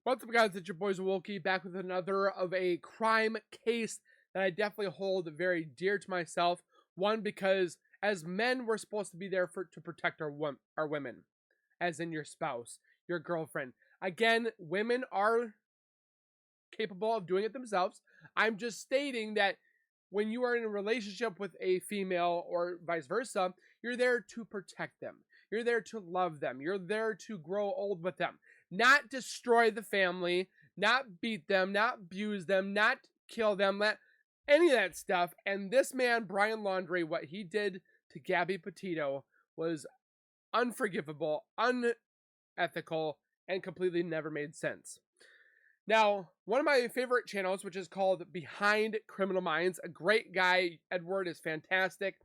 What's up, guys? It's your boy Zowoki back with another of a crime case that I definitely hold very dear to myself. One, because as men, we're supposed to be there to protect our women, as in your spouse, your girlfriend. Again, women are capable of doing it themselves. I'm just stating that when you are in a relationship with a female or vice versa, you're there to protect them. You're there to love them. You're there to grow old with them, not destroy the family, not beat them, not abuse them, not kill them, any of that stuff. And this man, Brian Laundrie, what he did to Gabby Petito was unforgivable, unethical, and completely never made sense. Now, one of my favorite channels, which is called Behind Criminal Minds, a great guy, Edward, is fantastic.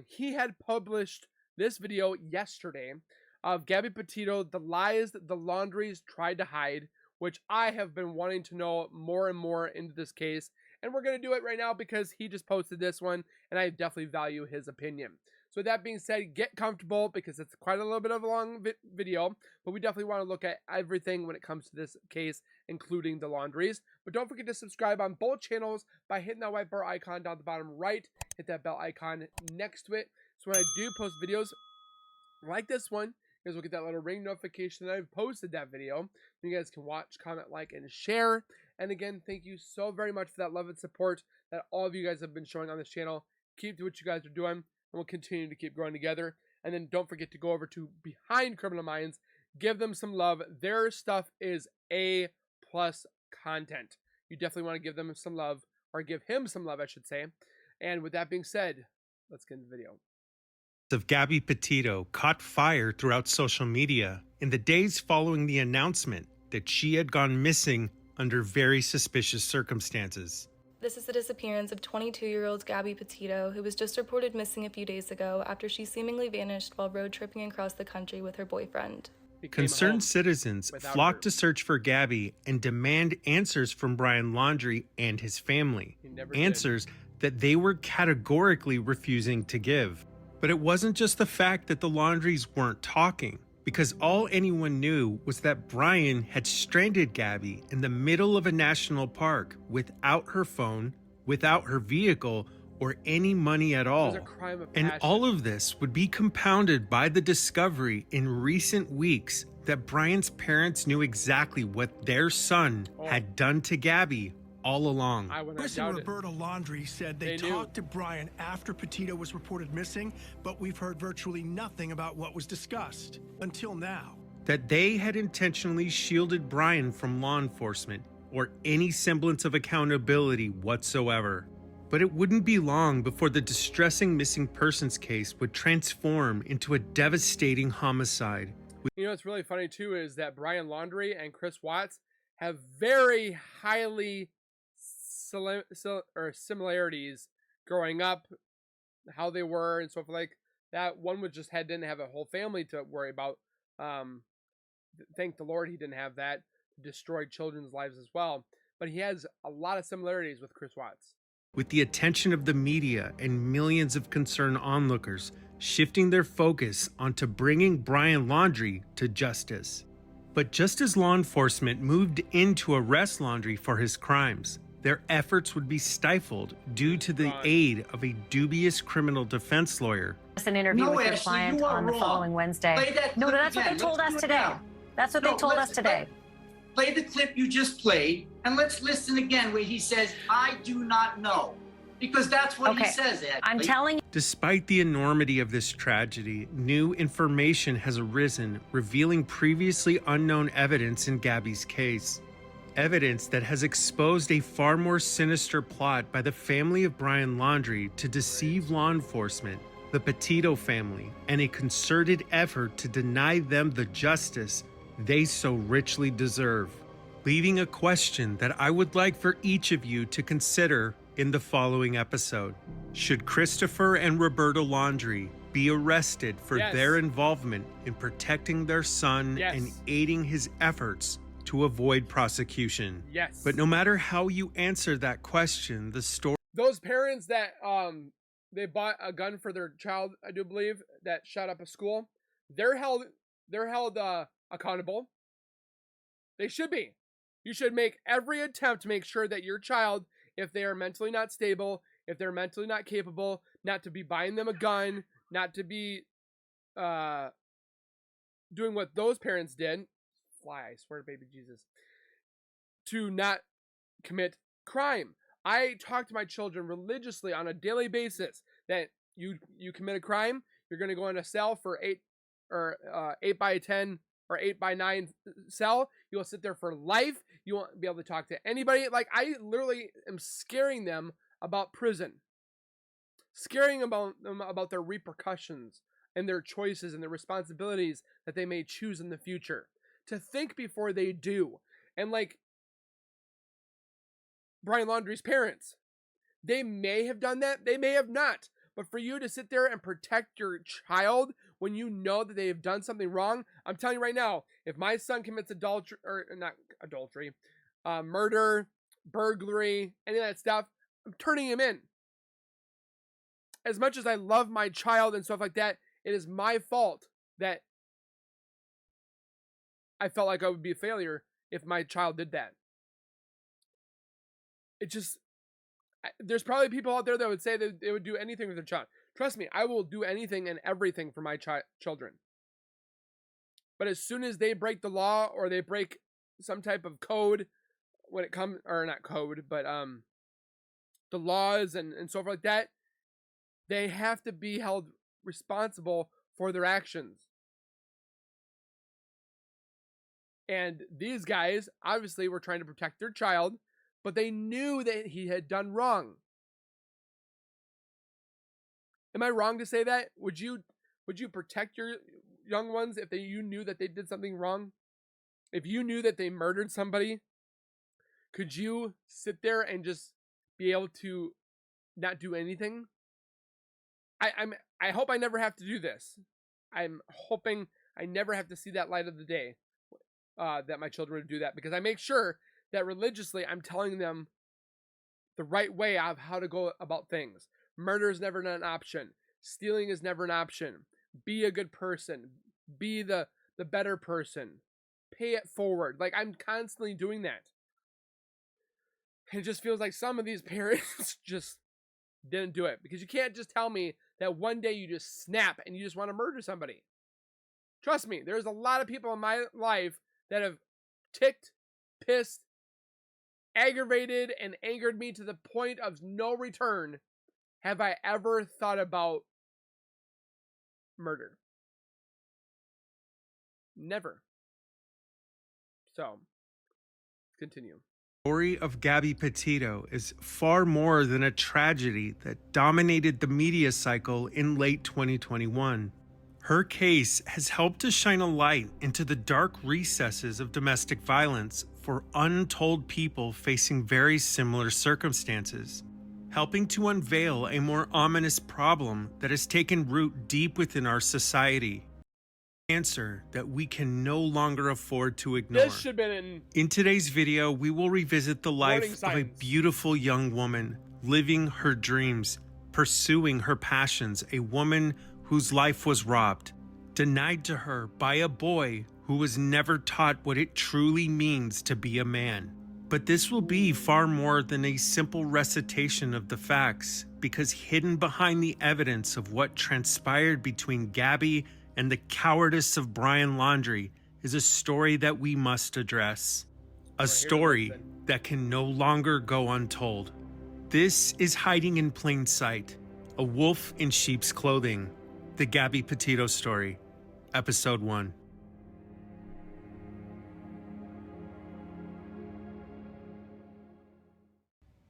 He had published this video yesterday of Gabby Petito, the lies that the Laundries tried to hide, which I have been wanting to know more and more into this case. And we're going to do it right now because he just posted this one, and I definitely value his opinion. So with that being said, get comfortable because it's quite a little bit of a long video, but we definitely want to look at everything when it comes to this case, including the Laundries. But don't forget to subscribe on both channels by hitting that white bar icon down the bottom right. Hit that bell icon next to it. So when I do post videos like this one, you guys will get that little ring notification that I've posted that video. You guys can watch, comment, like, and share. And again, thank you so very much for that love and support that all of you guys have been showing on this channel. Keep doing what you guys are doing, and we'll continue to keep growing together. And then don't forget to go over to Behind Criminal Minds. Give them some love. Their stuff is A+ content. You definitely want to give them some love, or give him some love, I should say. And with that being said, let's get into the video. Of Gabby Petito caught fire throughout social media in the days following the announcement that she had gone missing under very suspicious circumstances. This is the disappearance of 22-year-old Gabby Petito, who was just reported missing a few days ago after she seemingly vanished while road tripping across the country with her boyfriend. Concerned citizens flocked to search for Gabby and demand answers from Brian Laundrie and his family. Answers that they were categorically refusing to give. But it wasn't just the fact that the Laundries weren't talking, because all anyone knew was that Brian had stranded Gabby in the middle of a national park without her phone, without her vehicle, or any money at all. And all of this would be compounded by the discovery in recent weeks that Brian's parents knew exactly what their son had done to Gabby all along. Chris and Roberta Laundrie said they talked to Brian after Petito was reported missing, but we've heard virtually nothing about what was discussed until now. That they had intentionally shielded Brian from law enforcement or any semblance of accountability whatsoever. But it wouldn't be long before the distressing missing persons case would transform into a devastating homicide. You know what's really funny too is that Brian Laundrie and Chris Watts have very highly similarities growing up, how they were and stuff like that. One was just didn't have a whole family to worry about. Thank the Lord he didn't have that to destroy children's lives as well. But he has a lot of similarities with Chris Watts. With the attention of the media and millions of concerned onlookers shifting their focus onto bringing Brian Laundrie to justice. But just as law enforcement moved in to arrest Laundrie for his crimes, their efforts would be stifled due to the aid of a dubious criminal defense lawyer. An interview with your client on the following Wednesday. No, that's what they told us today. That's what they told us today. Play the clip you just played, and let's listen again where he says, "I do not know." Because that's what he says, actually. I'm telling you. Despite the enormity of this tragedy, new information has arisen revealing previously unknown evidence in Gabby's case. Evidence that has exposed a far more sinister plot by the family of Brian Laundrie to deceive law enforcement, the Petito family, and a concerted effort to deny them the justice they so richly deserve. Leaving a question that I would like for each of you to consider in the following episode. Should Christopher and Roberta Laundrie be arrested for their involvement in protecting their son and aiding his efforts to avoid prosecution? Yes. But no matter how you answer that question, the story... Those parents that they bought a gun for their child, I do believe, that shot up a school, they're held accountable. They should be. You should make every attempt to make sure that your child, if they are mentally not stable, if they're mentally not capable, not to be buying them a gun, not to be doing what those parents did, fly, I swear to baby Jesus, to not commit crime. I talk to my children religiously on a daily basis that you commit a crime, you're going to go in a cell for 8 by 10 or 8 by 9 cell. You'll sit there for life. You won't be able to talk to anybody. Like, I literally am scaring them about prison, scaring them about their repercussions and their choices and their responsibilities that they may choose in the future, to think before they do. And like Brian Laundrie's parents, they may have done that, they may have not. But for you to sit there and protect your child when you know that they have done something wrong, I'm telling you right now, if my son commits murder, burglary, any of that stuff, I'm turning him in. As much as I love my child and stuff like that, it is my fault that I felt like I would be a failure if my child did that. There's probably people out there that would say that they would do anything with their child. Trust me, I will do anything and everything for my children. But as soon as they break the law or they break some type of code, when it comes, or not code, but the laws and so forth like that, they have to be held responsible for their actions. And these guys obviously were trying to protect their child, but they knew that he had done wrong. Am I wrong to say that? Would you protect your young ones if you knew that they did something wrong? If you knew that they murdered somebody, could you sit there and just be able to not do anything? I hope I never have to do this. I'm hoping I never have to see that light of the day, that my children would do that, because I make sure that religiously I'm telling them the right way of how to go about things. Murder is never an option. Stealing is never an option. Be a good person. Be the better person. Pay it forward. Like, I'm constantly doing that. And it just feels like some of these parents just didn't do it. Because you can't just tell me that one day you just snap and you just want to murder somebody. Trust me, there's a lot of people in my life that have ticked, pissed, aggravated, and angered me to the point of no return. Have I ever thought about murder? Never. So, continue. The story of Gabby Petito is far more than a tragedy that dominated the media cycle in late 2021. Her case has helped to shine a light into the dark recesses of domestic violence for untold people facing very similar circumstances, helping to unveil a more ominous problem that has taken root deep within our society. Answer that we can no longer afford to ignore. This should have been in today's video, we will revisit the life of a beautiful young woman living her dreams, pursuing her passions, a woman whose life was robbed, denied to her by a boy who was never taught what it truly means to be a man. But this will be far more than a simple recitation of the facts, because hidden behind the evidence of what transpired between Gabby and the cowardice of Brian Laundrie is a story that we must address. A story that can no longer go untold. This is Hiding in Plain Sight, a wolf in sheep's clothing. The Gabby Petito story, episode 1.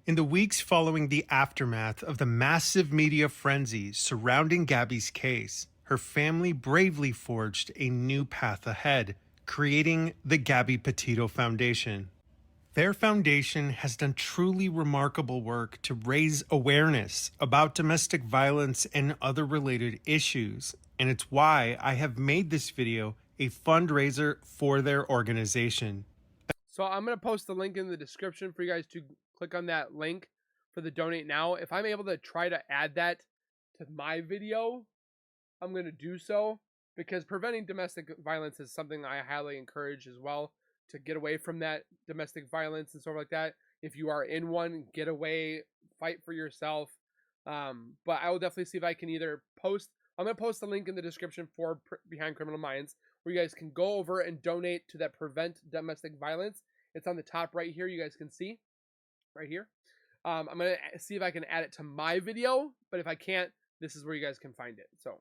In the weeks following the aftermath of the massive media frenzy surrounding Gabby's case, her family bravely forged a new path ahead, creating the Gabby Petito Foundation. Their foundation has done truly remarkable work to raise awareness about domestic violence and other related issues, and it's why I have made this video a fundraiser for their organization. So I'm going to post the link in the description for you guys to click on that link for the donate now. If I'm able to try to add that to my video, I'm going to do so, because preventing domestic violence is something I highly encourage as well to get away from that domestic violence and stuff like that. If you are in one, get away, fight for yourself. But I will definitely see if I can either post. I'm going to post a link in the description for Behind Criminal Minds where you guys can go over and donate to that Prevent Domestic Violence. It's on the top right here. You guys can see right here. I'm going to see if I can add it to my video, but if I can't, this is where you guys can find it. So,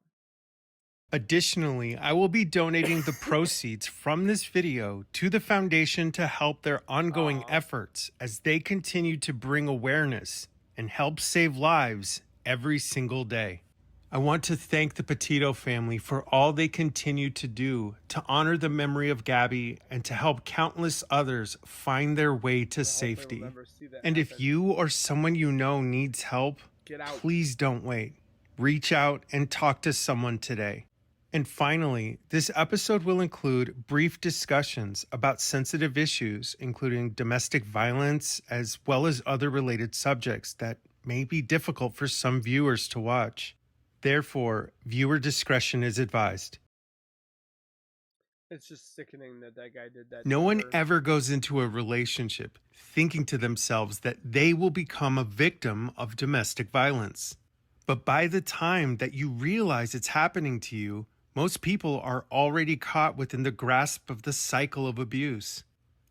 additionally, I will be donating the proceeds from this video to the foundation to help their ongoing efforts as they continue to bring awareness and help save lives every single day. I want to thank the Petito family for all they continue to do to honor the memory of Gabby and to help countless others find their way to safety. And if you or someone you know needs help, please don't wait. Reach out and talk to someone today. And finally, this episode will include brief discussions about sensitive issues, including domestic violence, as well as other related subjects that may be difficult for some viewers to watch. Therefore, viewer discretion is advised. It's just sickening that that guy did that. No one ever goes into a relationship thinking to themselves that they will become a victim of domestic violence. But by the time that you realize it's happening to you, most people are already caught within the grasp of the cycle of abuse.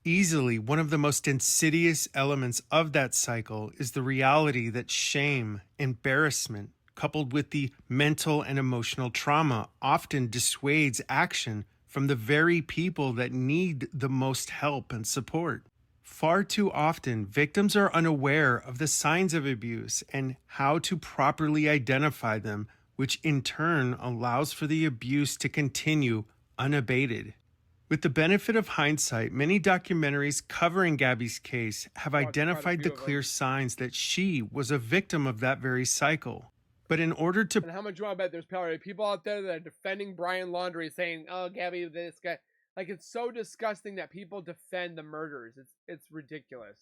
Easily, one of the most insidious elements of that cycle is the reality that shame, embarrassment, coupled with the mental and emotional trauma, often dissuades action from the very people that need the most help and support. Far too often, victims are unaware of the signs of abuse and how to properly identify them, which in turn allows for the abuse to continue unabated. With the benefit of hindsight, many documentaries covering Gabby's case have identified the clear signs that she was a victim of that very cycle. But in order to... And how much you want to bet there's probably people out there that are defending Brian Laundries saying, oh, Gabby, this guy... Like, it's so disgusting that people defend the murders. It's ridiculous.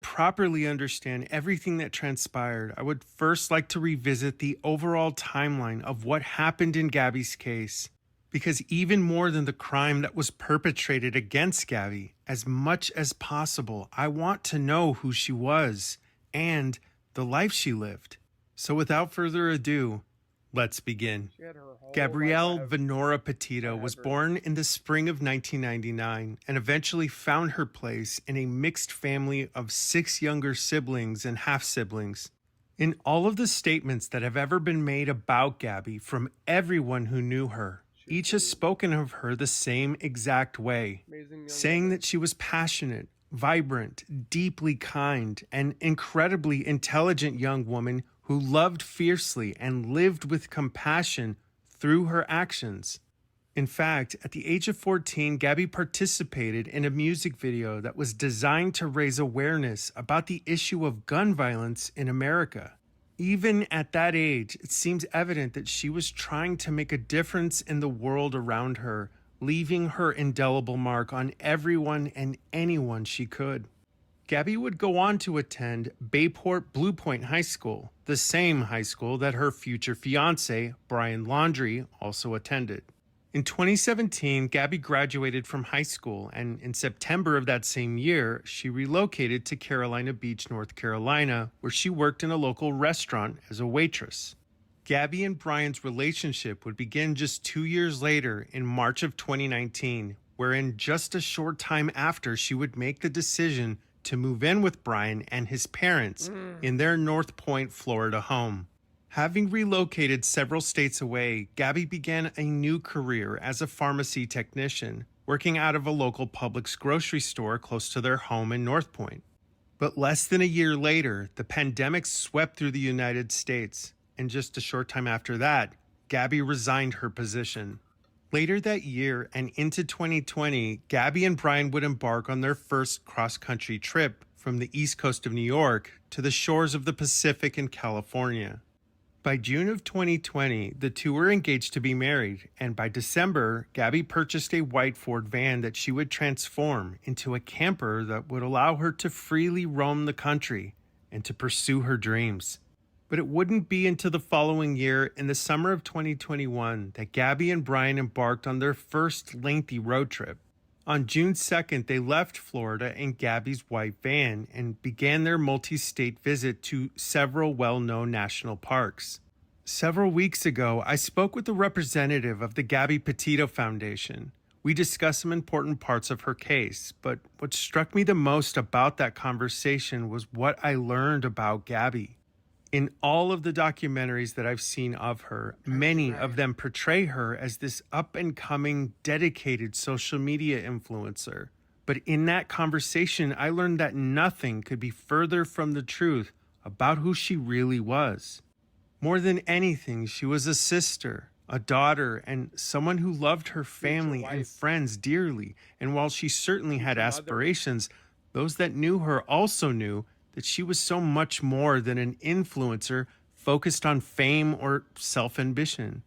Properly understand everything that transpired, I would first like to revisit the overall timeline of what happened in Gabby's case. Because even more than the crime that was perpetrated against Gabby, as much as possible, I want to know who she was and the life she lived. So without further ado, let's begin. Gabrielle Venora Petito was born in the spring of 1999 and eventually found her place in a mixed family of 6 younger siblings and half-siblings. In all of the statements that have ever been made about Gabby from everyone who knew her, each has spoken of her the same exact way, saying that she was passionate, vibrant, deeply kind, and incredibly intelligent young woman who loved fiercely and lived with compassion through her actions. In fact, at the age of 14, Gabby participated in a music video that was designed to raise awareness about the issue of gun violence in America. Even at that age, it seems evident that she was trying to make a difference in the world around her, leaving her indelible mark on everyone and anyone she could. Gabby would go on to attend Bayport Blue Point High School, the same high school that her future fiancé, Brian Laundrie, also attended. In 2017, Gabby graduated from high school, and in September of that same year, she relocated to Carolina Beach, North Carolina, where she worked in a local restaurant as a waitress. Gabby and Brian's relationship would begin just 2 years later in March of 2019, wherein just a short time after she would make the decision to move in with Brian and his parents in their North Point, Florida home. Having relocated several states away, Gabby began a new career as a pharmacy technician, working out of a local Publix grocery store close to their home in North Point. But less than a year later, the pandemic swept through the United States, and just a short time after that, Gabby resigned her position. Later that year and into 2020, Gabby and Brian would embark on their first cross-country trip from the east coast of New York to the shores of the Pacific in California. By June of 2020, the two were engaged to be married, and by December, Gabby purchased a white Ford van that she would transform into a camper that would allow her to freely roam the country and to pursue her dreams. But it wouldn't be until the following year, in the summer of 2021, that Gabby and Brian embarked on their first lengthy road trip. On June 2nd, they left Florida in Gabby's white van and began their multi-state visit to several well-known national parks. Several weeks ago, I spoke with a representative of the Gabby Petito Foundation. We discussed some important parts of her case, but what struck me the most about that conversation was what I learned about Gabby. In all of the documentaries that I've seen of her, many of them portray her as this up-and-coming, dedicated social media influencer. But in that conversation, I learned that nothing could be further from the truth about who she really was. More than anything, she was a sister, a daughter, and someone who loved her family and friends dearly. And while she certainly had aspirations, those that knew her also knew that she was so much more than an influencer focused on fame or self-ambition.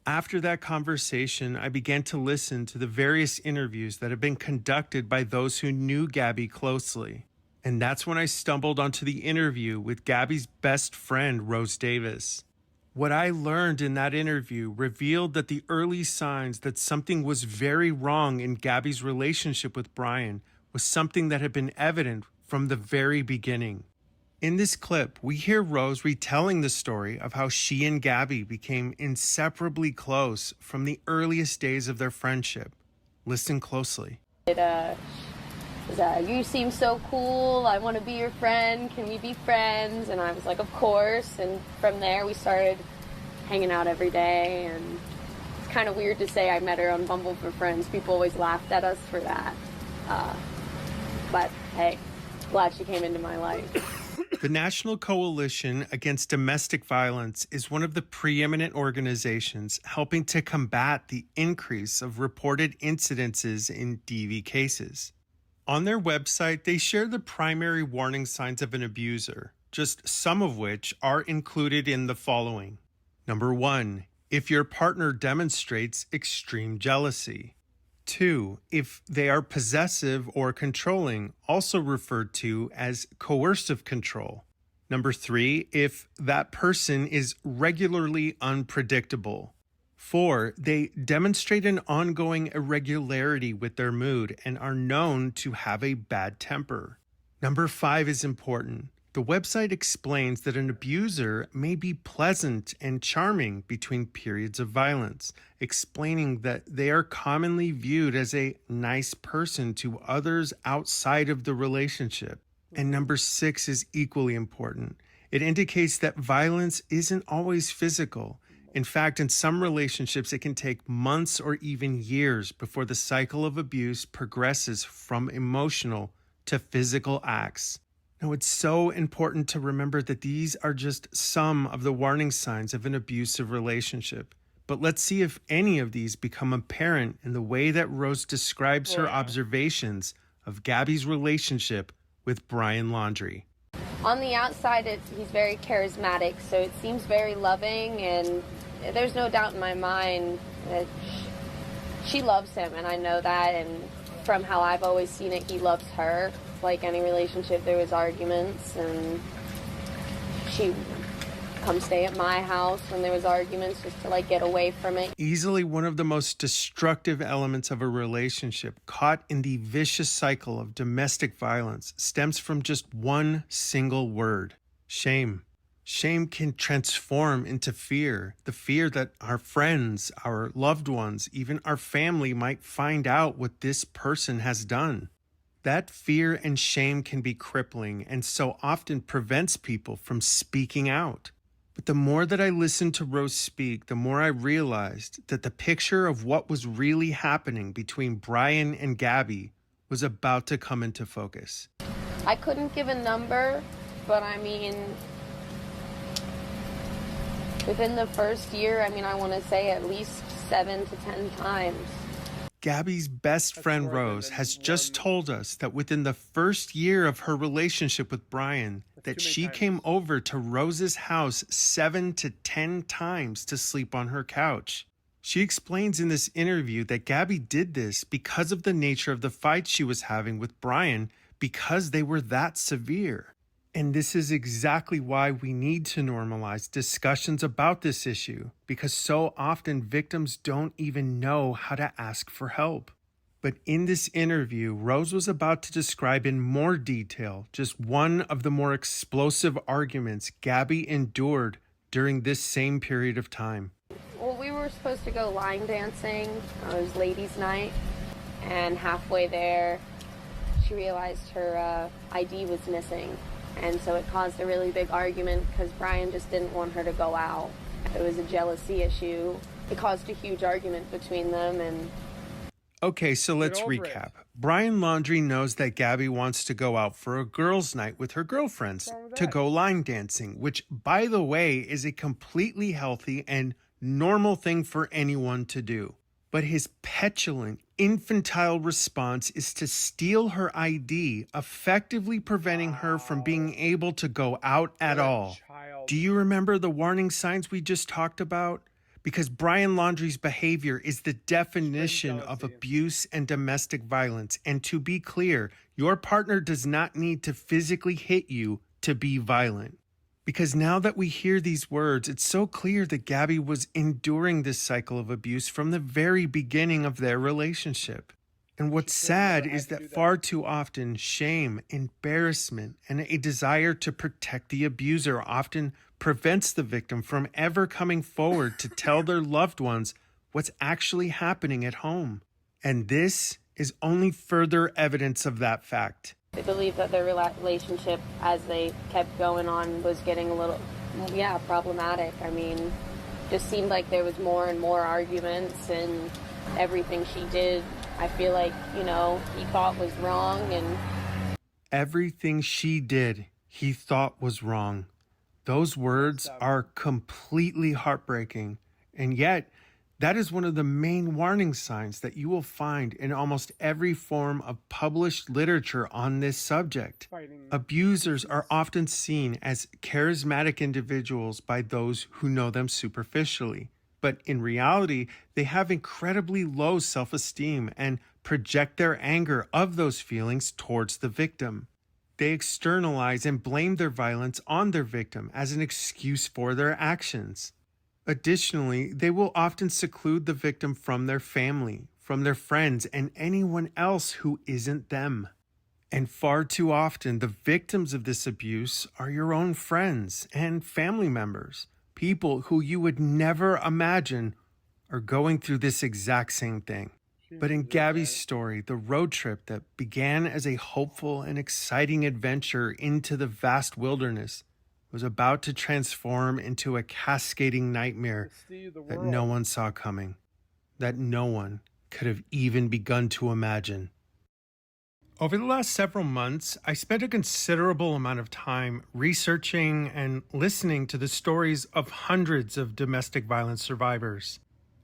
After that conversation, I began to listen to the various interviews that had been conducted by those who knew Gabby closely. And that's when I stumbled onto the interview with Gabby's best friend, Rose Davis. What I learned in that interview revealed that the early signs that something was very wrong in Gabby's relationship with Brian was something that had been evident from the very beginning. In this clip, we hear Rose retelling the story of how she and Gabby became inseparably close from the earliest days of their friendship. Listen closely. You seem so cool. I want to be your friend. Can we be friends? And I was like, of course. And from there, we started hanging out every day. And it's kind of weird to say I met her on Bumble for Friends. People always laughed at us for that. But hey, glad she came into my life. The National Coalition Against Domestic Violence is one of the preeminent organizations helping to combat the increase of reported incidences in DV cases. On their website, they share the primary warning signs of an abuser, just some of which are included in the following. Number 1, if your partner demonstrates extreme jealousy. 2, if they are possessive or controlling, also referred to as coercive control. Number 3, if that person is regularly unpredictable. 4, they demonstrate an ongoing irregularity with their mood and are known to have a bad temper. Number 5 is important. The website explains that an abuser may be pleasant and charming between periods of violence, explaining that they are commonly viewed as a nice person to others outside of the relationship. And number 6 is equally important. It indicates that violence isn't always physical. In fact, in some relationships, it can take months or even years before the cycle of abuse progresses from emotional to physical acts. Now, it's so important to remember that these are just some of the warning signs of an abusive relationship. But let's see if any of these become apparent in the way that Rose describes her observations of Gabby's relationship with Brian Laundrie. On the outside, he's very charismatic, so it seems very loving, and there's no doubt in my mind that she loves him, and I know that, and from how I've always seen it, he loves her. Like any relationship, there was arguments, and she come stay at my house when there was arguments just to like get away from it. Easily one of the most destructive elements of a relationship caught in the vicious cycle of domestic violence stems from just one single word: shame. Shame can transform into fear, the fear that our friends, our loved ones, even our family might find out what this person has done. That fear and shame can be crippling and so often prevents people from speaking out. But the more that I listened to Rose speak, the more I realized that the picture of what was really happening between Brian and Gabby was about to come into focus. I couldn't give a number, but I mean, within the first year, I want to say at least 7 to 10 times. Gabby's best friend Rose has just told us that within the first year of her relationship with Brian, that she came over to Rose's house 7 to 10 times to sleep on her couch. She explains in this interview that Gabby did this because of the nature of the fight she was having with Brian, because they were that severe. And this is exactly why we need to normalize discussions about this issue, because so often victims don't even know how to ask for help. But in this interview, Rose was about to describe in more detail just one of the more explosive arguments Gabby endured during this same period of time. Well, we were supposed to go line dancing. It was ladies' night. And halfway there, she realized her ID was missing. And so it caused a really big argument because Brian just didn't want her to go out. It was a jealousy issue. It caused a huge argument between them. And okay, so let's recap. Brian Laundrie knows that Gabby wants to go out for a girls' night with her girlfriends to go line dancing, which, by the way, is a completely healthy and normal thing for anyone to do. But his petulant, infantile response is to steal her ID, effectively preventing her from being able to go out at all. Do you remember the warning signs we just talked about? Because Brian Laundrie's behavior is the definition of abuse and domestic violence. And to be clear, your partner does not need to physically hit you to be violent. Because now that we hear these words, it's so clear that Gabby was enduring this cycle of abuse from the very beginning of their relationship. And what's sad is that far too often, shame, embarrassment, and a desire to protect the abuser often prevents the victim from ever coming forward to tell their loved ones what's actually happening at home. And this is only further evidence of that fact. I believe that their relationship, as they kept going on, was getting a little, problematic. I mean, just seemed like there was more and more arguments, and everything she did, I feel like, he thought was wrong. And everything she did, he thought was wrong. Those words are completely heartbreaking, and yet that is one of the main warning signs that you will find in almost every form of published literature on this subject. Abusers are often seen as charismatic individuals by those who know them superficially, but in reality, they have incredibly low self-esteem and project their anger of those feelings towards the victim. They externalize and blame their violence on their victim as an excuse for their actions. Additionally, they will often seclude the victim from their family, from their friends, and anyone else who isn't them. And far too often, the victims of this abuse are your own friends and family members, people who you would never imagine are going through this exact same thing. But in Gabby's story, the road trip that began as a hopeful and exciting adventure into the vast wilderness was about to transform into a cascading nightmare that no one saw coming, that no one could have even begun to imagine. Over the last several months, I spent a considerable amount of time researching and listening to the stories of hundreds of domestic violence survivors.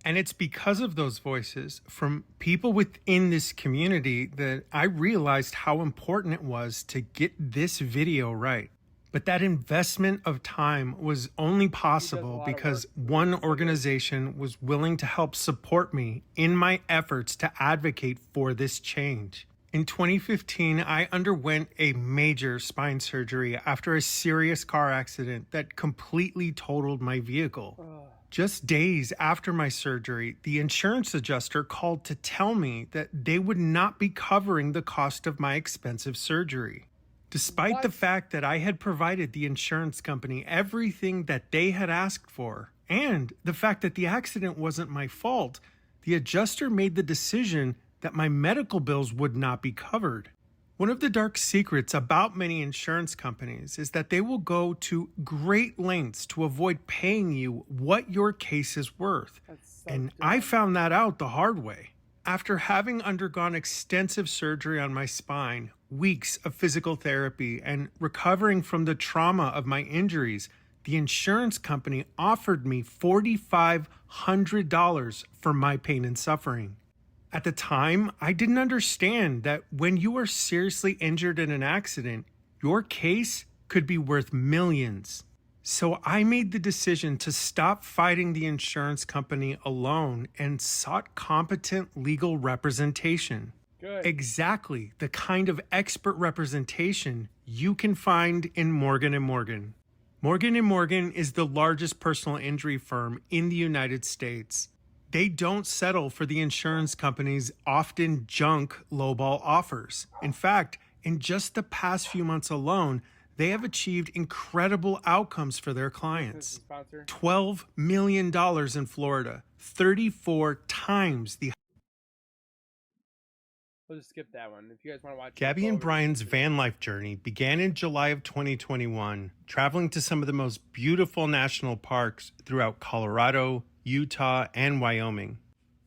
And it's because of those voices from people within this community that I realized how important it was to get this video right. But that investment of time was only possible because one organization was willing to help support me in my efforts to advocate for this change. In 2015, I underwent a major spine surgery after a serious car accident that completely totaled my vehicle. Just days after my surgery, the insurance adjuster called to tell me that they would not be covering the cost of my expensive surgery. Despite the fact that I had provided the insurance company everything that they had asked for, and the fact that the accident wasn't my fault, the adjuster made the decision that my medical bills would not be covered. One of the dark secrets about many insurance companies is that they will go to great lengths to avoid paying you what your case is worth. And I found that out the hard way. After having undergone extensive surgery on my spine, weeks of physical therapy, and recovering from the trauma of my injuries, the insurance company offered me $4,500 for my pain and suffering. At the time, I didn't understand that when you are seriously injured in an accident, your case could be worth millions. So I made the decision to stop fighting the insurance company alone and sought competent legal representation. Good. Exactly the kind of expert representation you can find in Morgan & Morgan. Morgan & Morgan is the largest personal injury firm in the United States. They don't settle for the insurance company's often junk lowball offers. In fact, in just the past few months alone, they have achieved incredible outcomes for their clients. $12 million in Florida, 34 times the... We'll just skip that one. If you guys want to watch Gabby and Brian's van life journey began in July of 2021, traveling to some of the most beautiful national parks throughout Colorado, Utah, and Wyoming.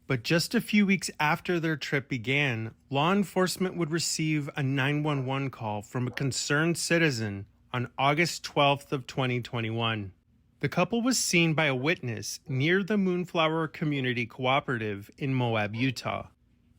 But just a few weeks after their trip began, law enforcement would receive a 911 call from a concerned citizen on August 12th of 2021. The couple was seen by a witness near the Moonflower Community Cooperative in Moab, Utah.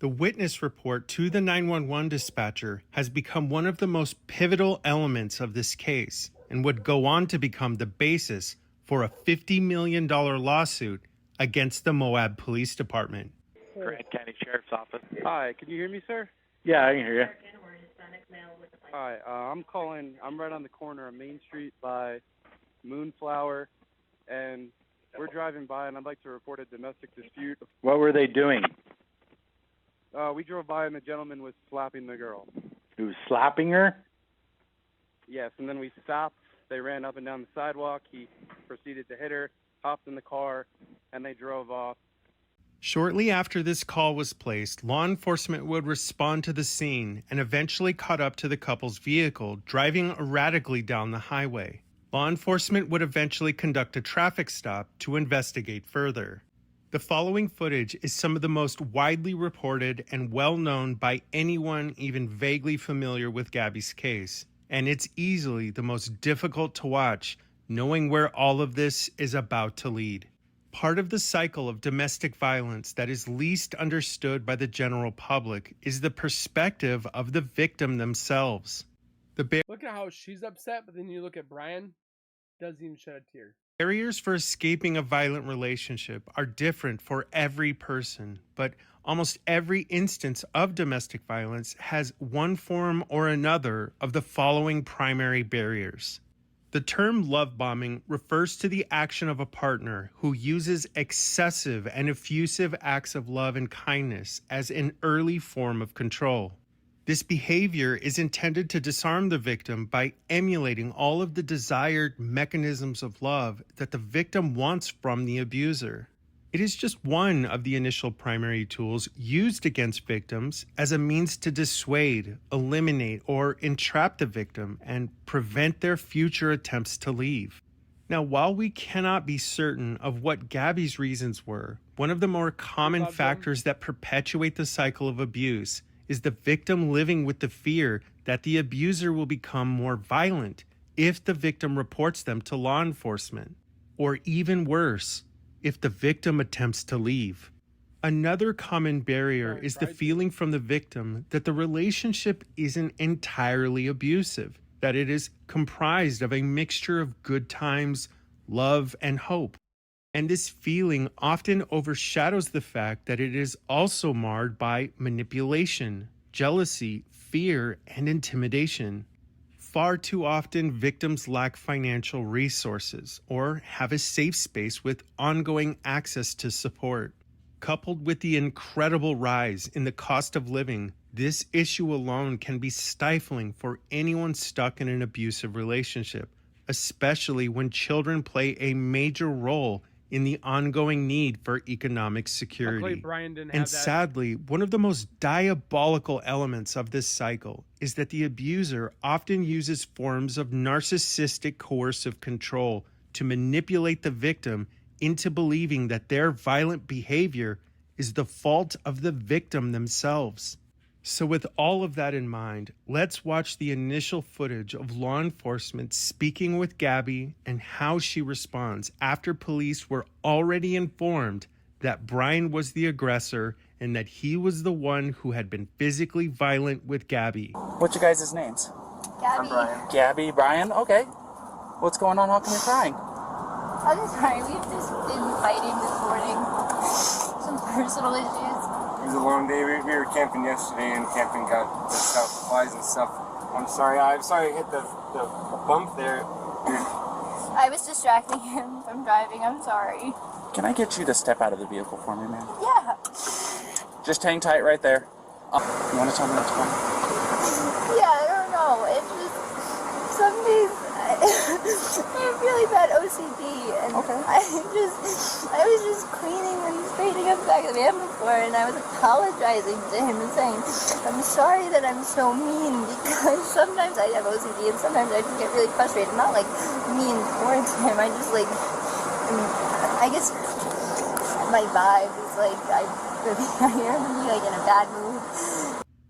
The witness report to the 911 dispatcher has become one of the most pivotal elements of this case and would go on to become the basis for a $50 million lawsuit against the Moab Police Department. Grant County Sheriff's Office. Hi, can you hear me, sir? Yeah, I can hear you. Hi, I'm calling. I'm right on the corner of Main Street by Moonflower, and we're driving by, and I'd like to report a domestic dispute. What were they doing? We drove by, and the gentleman was slapping the girl. He was slapping her? Yes, and then we stopped. They ran up and down the sidewalk. He proceeded to hit her, hopped in the car, and they drove off. Shortly after this call was placed, law enforcement would respond to the scene and eventually caught up to the couple's vehicle, driving erratically down the highway. Law enforcement would eventually conduct a traffic stop to investigate further. The following footage is some of the most widely reported and well-known by anyone even vaguely familiar with Gabby's case, and it's easily the most difficult to watch, knowing where all of this is about to lead. Part of the cycle of domestic violence that is least understood by the general public is the perspective of the victim themselves. Look at how she's upset, but then you look at Brian, doesn't even shed a tear. Barriers for escaping a violent relationship are different for every person, but almost every instance of domestic violence has one form or another of the following primary barriers. The term love bombing refers to the action of a partner who uses excessive and effusive acts of love and kindness as an early form of control. This behavior is intended to disarm the victim by emulating all of the desired mechanisms of love that the victim wants from the abuser. It is just one of the initial primary tools used against victims as a means to dissuade, eliminate, or entrap the victim and prevent their future attempts to leave. Now, while we cannot be certain of what Gabby's reasons were, one of the more common factors that perpetuate the cycle of abuse is the victim living with the fear that the abuser will become more violent if the victim reports them to law enforcement, or even worse, if the victim attempts to leave. Another common barrier is the feeling from the victim that the relationship isn't entirely abusive, that it is comprised of a mixture of good times, love, and hope. And this feeling often overshadows the fact that it is also marred by manipulation, jealousy, fear, and intimidation. Far too often, victims lack financial resources or have a safe space with ongoing access to support. Coupled with the incredible rise in the cost of living, this issue alone can be stifling for anyone stuck in an abusive relationship, especially when children play a major role in the ongoing need for economic security. And sadly, one of the most diabolical elements of this cycle is that the abuser often uses forms of narcissistic coercive control to manipulate the victim into believing that their violent behavior is the fault of the victim themselves. So with all of that in mind, let's watch the initial footage of law enforcement speaking with Gabby and how she responds after police were already informed that Brian was the aggressor and that he was the one who had been physically violent with Gabby. What's your guys' names? Gabby. Gabby, Brian? Okay. What's going on? How come you're crying? I'm just sorry. We've just been fighting this morning. Some personal issues. It was a long day. We were camping yesterday, and camping got the stuff, flies and stuff. I'm sorry I hit the bump there. I was distracting him from driving. I'm sorry. Can I get you to step out of the vehicle for me, man? Yeah. Just hang tight right there. You want to tell me what's going on? Yeah, I don't know. It's just some days I have really bad OCD, and I was just cleaning and straightening up the back of the van before, and I was apologizing to him and saying, I'm sorry that I'm so mean, because sometimes I have OCD and sometimes I just get really frustrated. Not like mean towards him, I just like, I guess my vibe is like, I am like in a bad mood.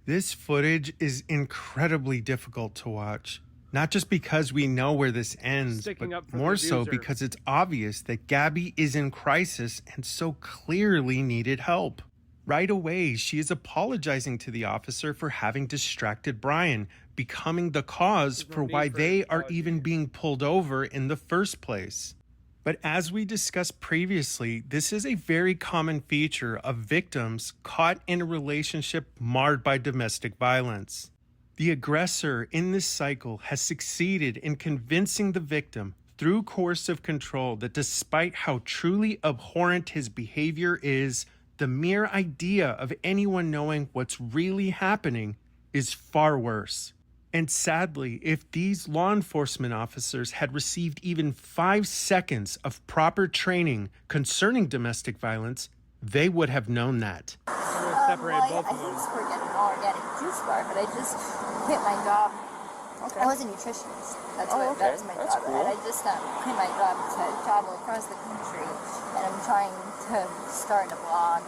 This footage is incredibly difficult to watch. Not just because we know where this ends, but more so because it's obvious that Gabby is in crisis and so clearly needed help. Right away, she is apologizing to the officer for having distracted Brian, becoming the cause for why they are even being pulled over in the first place. But as we discussed previously, this is a very common feature of victims caught in a relationship marred by domestic violence. The aggressor in this cycle has succeeded in convincing the victim through coercive control that despite how truly abhorrent his behavior is, the mere idea of anyone knowing what's really happening is far worse. And sadly, if these law enforcement officers had received even 5 seconds of proper training concerning domestic violence, they would have known that. I hate getting too far, but I just quit my job. I was a nutritionist. That was my job. Cool. And I just quit my job to travel across the country, and I'm trying to start a blog.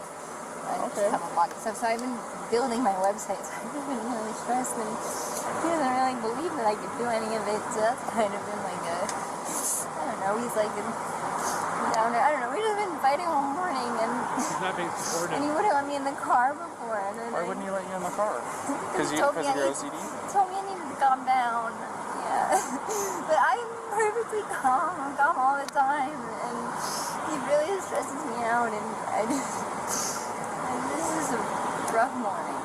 I just have a blog and stuff. So I've been building my website. So I've just been really stressed, and he doesn't really believe that I could do any of it. So that's kind of been like a, I don't know. He's like down there. I don't know. We've just been fighting all morning, and he's not being supportive. And he wouldn't let me in the car before. And then why wouldn't he let you in the car? Because of your OCD? He told me I needed to calm down. Yeah. But I'm perfectly calm. I'm calm all the time, and he really stresses me out. And this is a rough morning.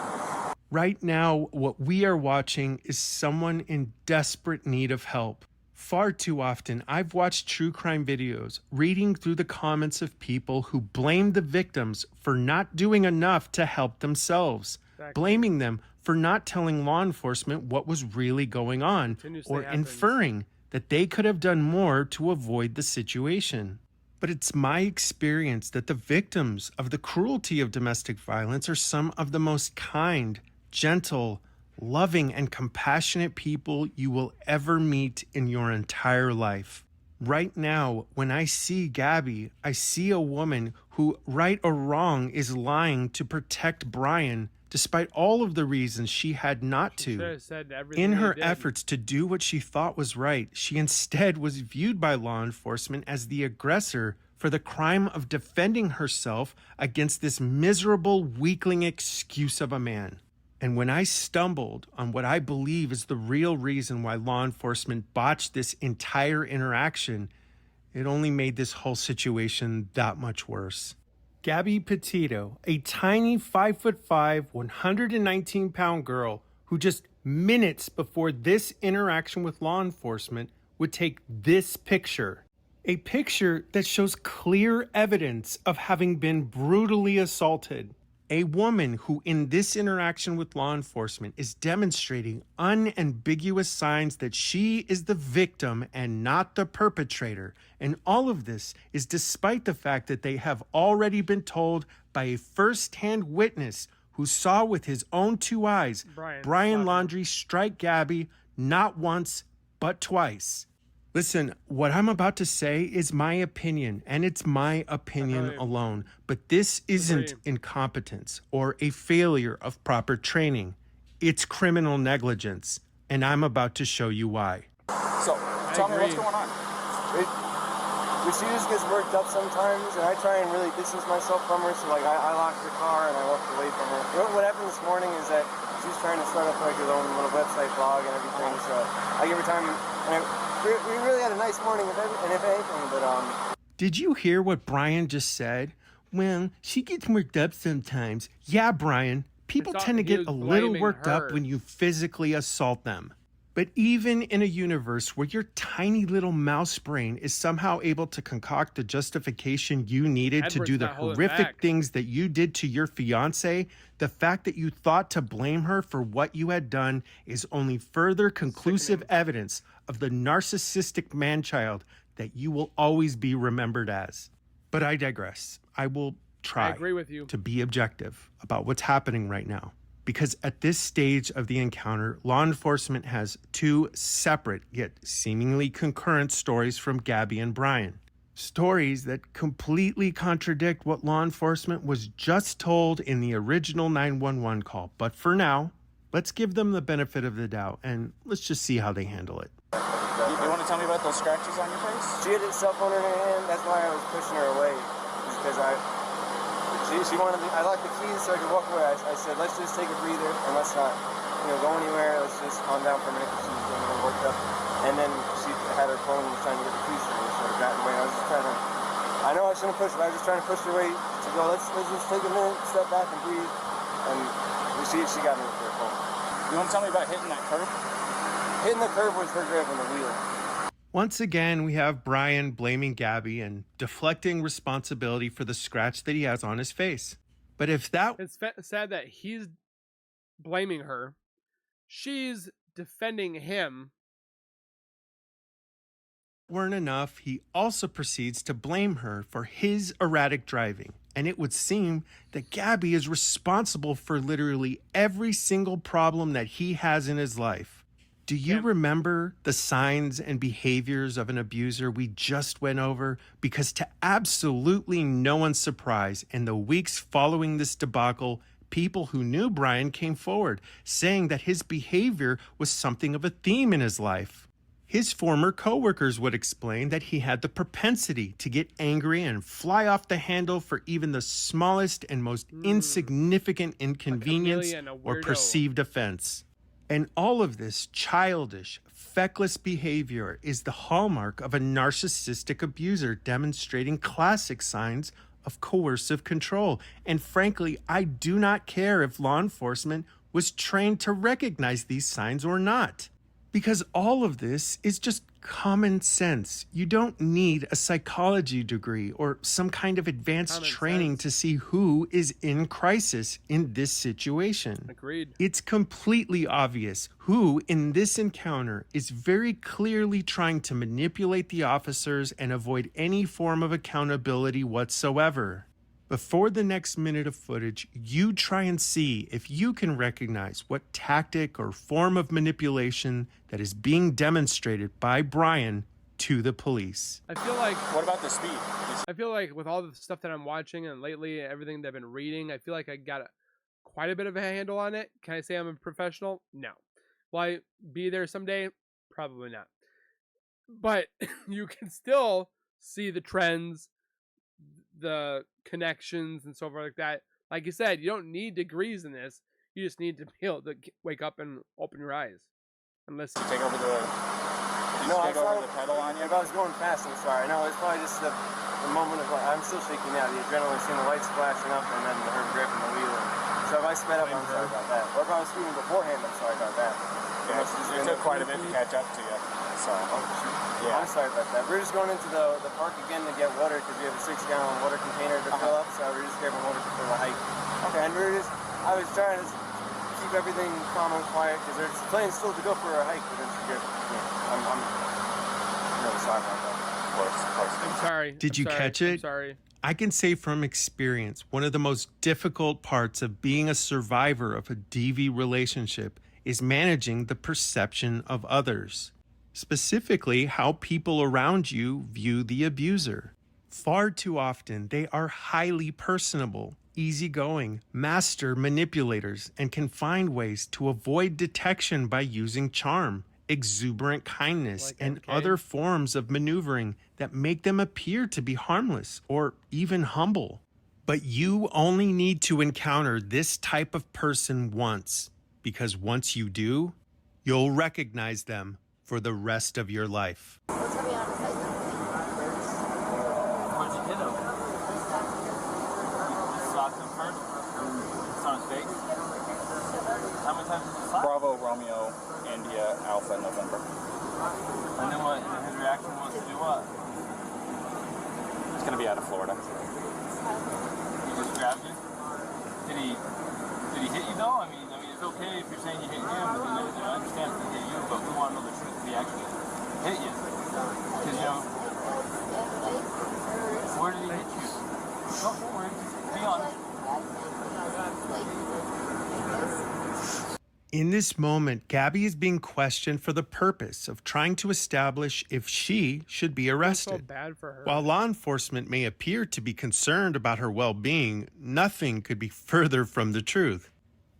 Right now, what we are watching is someone in desperate need of help. Far too often, I've watched true crime videos, reading through the comments of people who blame the victims for not doing enough to help themselves, blaming them for not telling law enforcement what was really going on, or inferring that they could have done more to avoid the situation. But it's my experience that the victims of the cruelty of domestic violence are some of the most kind, gentle, loving, and compassionate people you will ever meet in your entire life. Right now, when I see Gabby, I see a woman who, right or wrong, is lying to protect Brian, despite all of the reasons she had not to. In her efforts to do what she thought was right, she instead was viewed by law enforcement as the aggressor for the crime of defending herself against this miserable weakling excuse of a man. And when I stumbled on what I believe is the real reason why law enforcement botched this entire interaction, it only made this whole situation that much worse. Gabby Petito, a tiny 5'5", 119-pound girl who just minutes before this interaction with law enforcement would take this picture. A picture that shows clear evidence of having been brutally assaulted. A woman who in this interaction with law enforcement is demonstrating unambiguous signs that she is the victim and not the perpetrator. And all of this is despite the fact that they have already been told by a first-hand witness who saw with his own 2 eyes Brian Laundries strike Gabby not once, but twice. Listen, what I'm about to say is my opinion, and it's my opinion alone. But this isn't incompetence or a failure of proper training. It's criminal negligence, and I'm about to show you why. So, tell me what's going on. She just gets worked up sometimes, and I try and really distance myself from her. So, like, I locked the car and I walked away from her. What happened this morning is that she's trying to start up like her own little website blog and everything. So, I give her time, and we really had a nice morning, if anything, but Did you hear what Brian just said? Well, she gets worked up sometimes. Yeah, Brian, people tend to get a little worked up when you physically assault them. But even in a universe where your tiny little mouse brain is somehow able to concoct the justification you needed to do the horrific things that you did to your fiance, the fact that you thought to blame her for what you had done is only further conclusive evidence of the narcissistic man-child that you will always be remembered as. But I digress. I will try to be objective about what's happening right now. Because at this stage of the encounter, law enforcement has two separate yet seemingly concurrent stories from Gabby and Brian. Stories that completely contradict what law enforcement was just told in the original 911 call. But for now, let's give them the benefit of the doubt and let's just see how they handle it. You want to tell me about those scratches on your face? She had her cell phone in her hand. That's why I was pushing her away. Because she wanted me, I locked the keys so I could walk away. I said, let's just take a breather and let's not, go anywhere. Let's just calm down for a minute because she was getting a little worked up. And then she had her phone and was trying to get the keys from me, so I got away. I was just trying to, I know I shouldn't push, but I was just trying to push her away to go, let's just take a minute, step back and breathe. And she got me with her phone. You want to tell me about hitting that curb? Hitting the curb was her grip on the wheel. Once again, we have Brian blaming Gabby and deflecting responsibility for the scratch that he has on his face. But if that... It's sad that he's blaming her. She's defending him. Weren't enough, he also proceeds to blame her for his erratic driving. And it would seem that Gabby is responsible for literally every single problem that he has in his life. Do you remember the signs and behaviors of an abuser we just went over? Because to absolutely no one's surprise, in the weeks following this debacle, people who knew Brian came forward, saying that his behavior was something of a theme in his life. His former coworkers would explain that he had the propensity to get angry and fly off the handle for even the smallest and most insignificant inconvenience or perceived offense. And all of this childish, feckless behavior is the hallmark of a narcissistic abuser demonstrating classic signs of coercive control. And frankly, I do not care if law enforcement was trained to recognize these signs or not. Because all of this is just common sense. You don't need a psychology degree or some kind of advanced training to see who is in crisis in this situation. Agreed. It's completely obvious who in this encounter is very clearly trying to manipulate the officers and avoid any form of accountability whatsoever. Before the next minute of footage, you try and see if you can recognize what tactic or form of manipulation that is being demonstrated by Brian to the police. I feel like... What about the speed? I feel like with all the stuff that I'm watching and lately everything that I've been reading, I feel like I got quite a bit of a handle on it. Can I say I'm a professional? No. Will I be there someday? Probably not. But you can still see the trends, the connections and so forth like that. Like you said, you don't need degrees in this. You just need to be able to wake up and open your eyes and listen. Take over the pedal on you? If I was going fast, I'm sorry. No, it's probably just the moment of, like, I'm still shaking now. The adrenaline, seeing the lights flashing up and then her gripping the wheel. So if I sped up, I'm sorry about that. Or if I was speeding beforehand, I'm sorry about that. Yeah, it took quite a bit to catch up to you. So, yeah. I'm sorry about that. We're just going into the park again to get water because we have a 6-gallon water container to fill up. So we're just grabbing water for the hike. Okay. And I was trying to keep everything calm and quiet because there's plans still to go for a hike. But I'm really sorry about that. Of course. I'm sorry. Did you catch it? I'm sorry. I can say from experience, one of the most difficult parts of being a survivor of a DV relationship is managing the perception of others. Specifically, how people around you view the abuser. Far too often, they are highly personable, easygoing, master manipulators, and can find ways to avoid detection by using charm, exuberant kindness, and other forms of maneuvering that make them appear to be harmless or even humble. But you only need to encounter this type of person once, because once you do, you'll recognize them for the rest of your life. Where'd you hit him? You socked him first? It's on his face? How many times did you sock? Bravo, Romeo, India, Alpha. in November. And then what? And his reaction was to do what? He's going to be out of Florida. He just grabbed you? Did he hit you though? I mean, it's okay if you're saying you hit him. I understand if he hit you, but we want to know the truth if he actually hit you. Because, where did he hit you? Don't worry. Be honest. In this moment, Gabby is being questioned for the purpose of trying to establish if she should be arrested. I feel so bad for her. While law enforcement may appear to be concerned about her well-being, nothing could be further from the truth.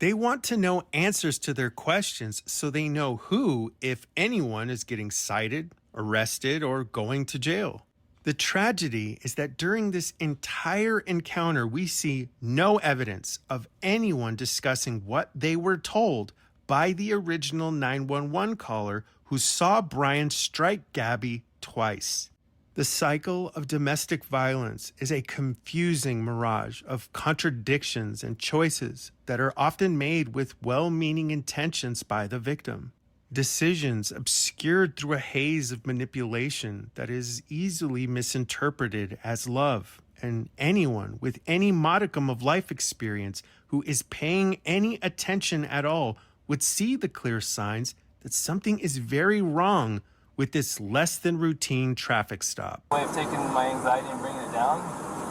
They want to know answers to their questions so they know who, if anyone, is getting cited, arrested, or going to jail. The tragedy is that during this entire encounter, we see no evidence of anyone discussing what they were told by the original 911 caller who saw Brian strike Gabby twice. The cycle of domestic violence is a confusing mirage of contradictions and choices that are often made with well-meaning intentions by the victim. Decisions obscured through a haze of manipulation that is easily misinterpreted as love, and anyone with any modicum of life experience who is paying any attention at all would see the clear signs that something is very wrong with this less than routine traffic stop. Way of taking my anxiety and bringing it down,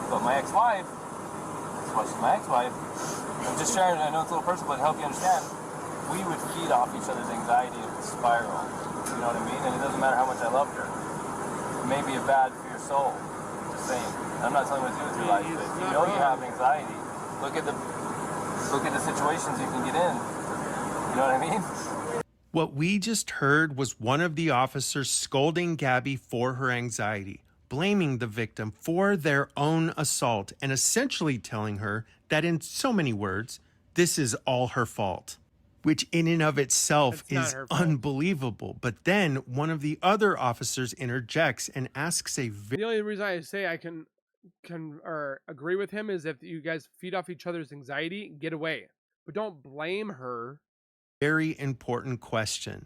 but my ex-wife, as much as my ex-wife, I'm just sharing, I know it's a little personal, but to help you understand, we would feed off each other's anxiety of the spiral, you know what I mean? And it doesn't matter how much I loved her. It may be bad for your soul, just saying. I'm not telling you what to do with your life, but if you know you have anxiety, look at the situations you can get in, you know what I mean? What we just heard was one of the officers scolding Gabby for her anxiety, blaming the victim for their own assault, and essentially telling her that in so many words, this is all her fault. Which in and of itself is unbelievable. But then one of the other officers interjects and asks the only reason I say I can or agree with him is if you guys feed off each other's anxiety, get away. But don't blame her. Very important question.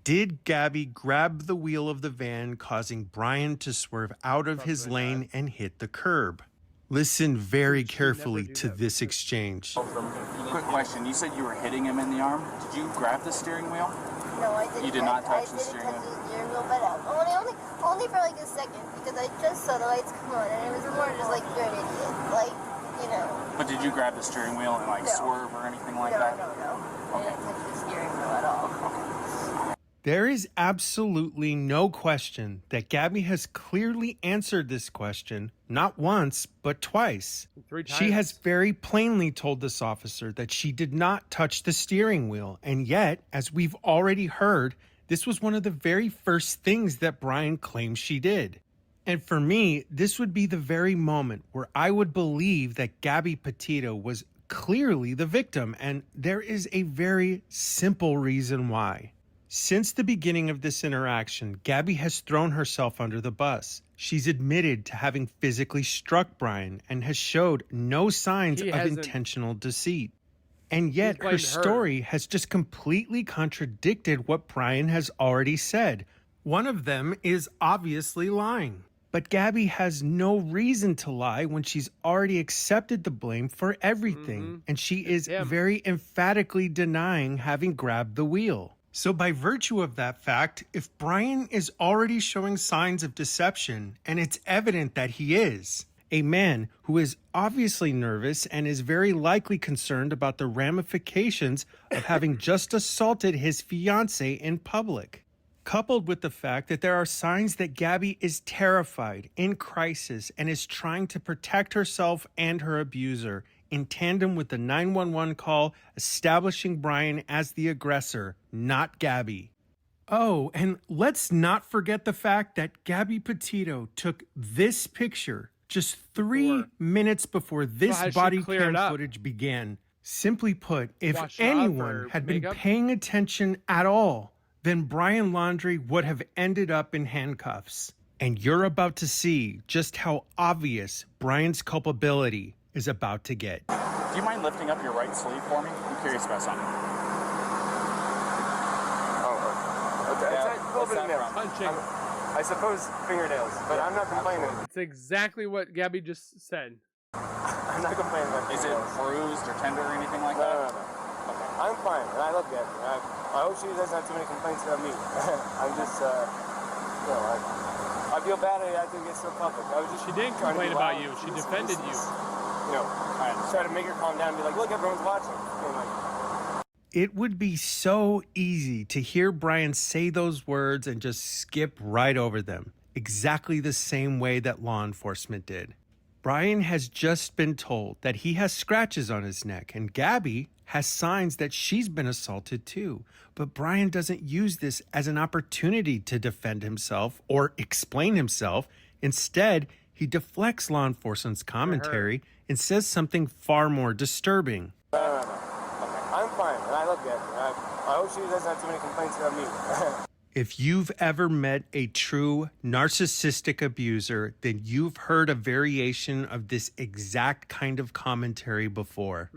Did Gabby grab the wheel of the van, causing Brian to swerve out of his lane and hit the curb? Listen very carefully to this exchange. Quick question. You said you were hitting him in the arm. Did you grab the steering wheel? No, I didn't. You did not touch the steering wheel? But only for like a second, because I just saw the lights come on, and it was more just like, you're an idiot. Like, you know. But did you grab the steering wheel and swerve or anything like that? No. I didn't touch the steering wheel at all. There is absolutely no question that Gabby has clearly answered this question, not once, but twice. 3 times. She has very plainly told this officer that she did not touch the steering wheel. And yet, as we've already heard, this was one of the very first things that Brian claimed she did. And for me, this would be the very moment where I would believe that Gabby Petito was clearly the victim. And there is a very simple reason why. Since the beginning of this interaction, Gabby has thrown herself under the bus. She's admitted to having physically struck Brian and has showed no signs of intentional deceit. And yet her story has just completely contradicted what Brian has already said. One of them is obviously lying. But Gabby has no reason to lie when she's already accepted the blame for everything. And she is very emphatically denying having grabbed the wheel. So by virtue of that fact, if Brian is already showing signs of deception, and it's evident that he is, a man who is obviously nervous and is very likely concerned about the ramifications of having just assaulted his fiancée in public, coupled with the fact that there are signs that Gabby is terrified, in crisis, and is trying to protect herself and her abuser, in tandem with the 911 call establishing Brian as the aggressor, not Gabby. Oh, and let's not forget the fact that Gabby Petito took this picture just 3 minutes before this body cam footage began. Simply put, if anyone had been paying attention at all, then Brian Laundrie would have ended up in handcuffs. And you're about to see just how obvious Brian's culpability is about to get. Do you mind lifting up your right sleeve for me? I'm curious about something. little bit of nails. Punching. I suppose fingernails, but I'm not complaining. It's exactly what Gabby just said. I'm not complaining about Is it bruised or tender or anything like that? No. Okay. I'm fine, and I love Gabby. I hope she doesn't have too many complaints about me. I'm just, you know, I feel bad I had to get so public. She didn't complain about you. She defended you. You know, I try to make her calm down and be like, look, everyone's watching. And like, it would be so easy to hear Brian say those words and just skip right over them, exactly the same way that law enforcement did. Brian has just been told that he has scratches on his neck, and Gabby has signs that she's been assaulted too. But Brian doesn't use this as an opportunity to defend himself or explain himself. Instead, he deflects law enforcement's commentary and says something far more disturbing. No. Okay. I'm fine, and I love Gabby. I hope she doesn't have too many complaints about me. If you've ever met a true narcissistic abuser, then you've heard a variation of this exact kind of commentary before.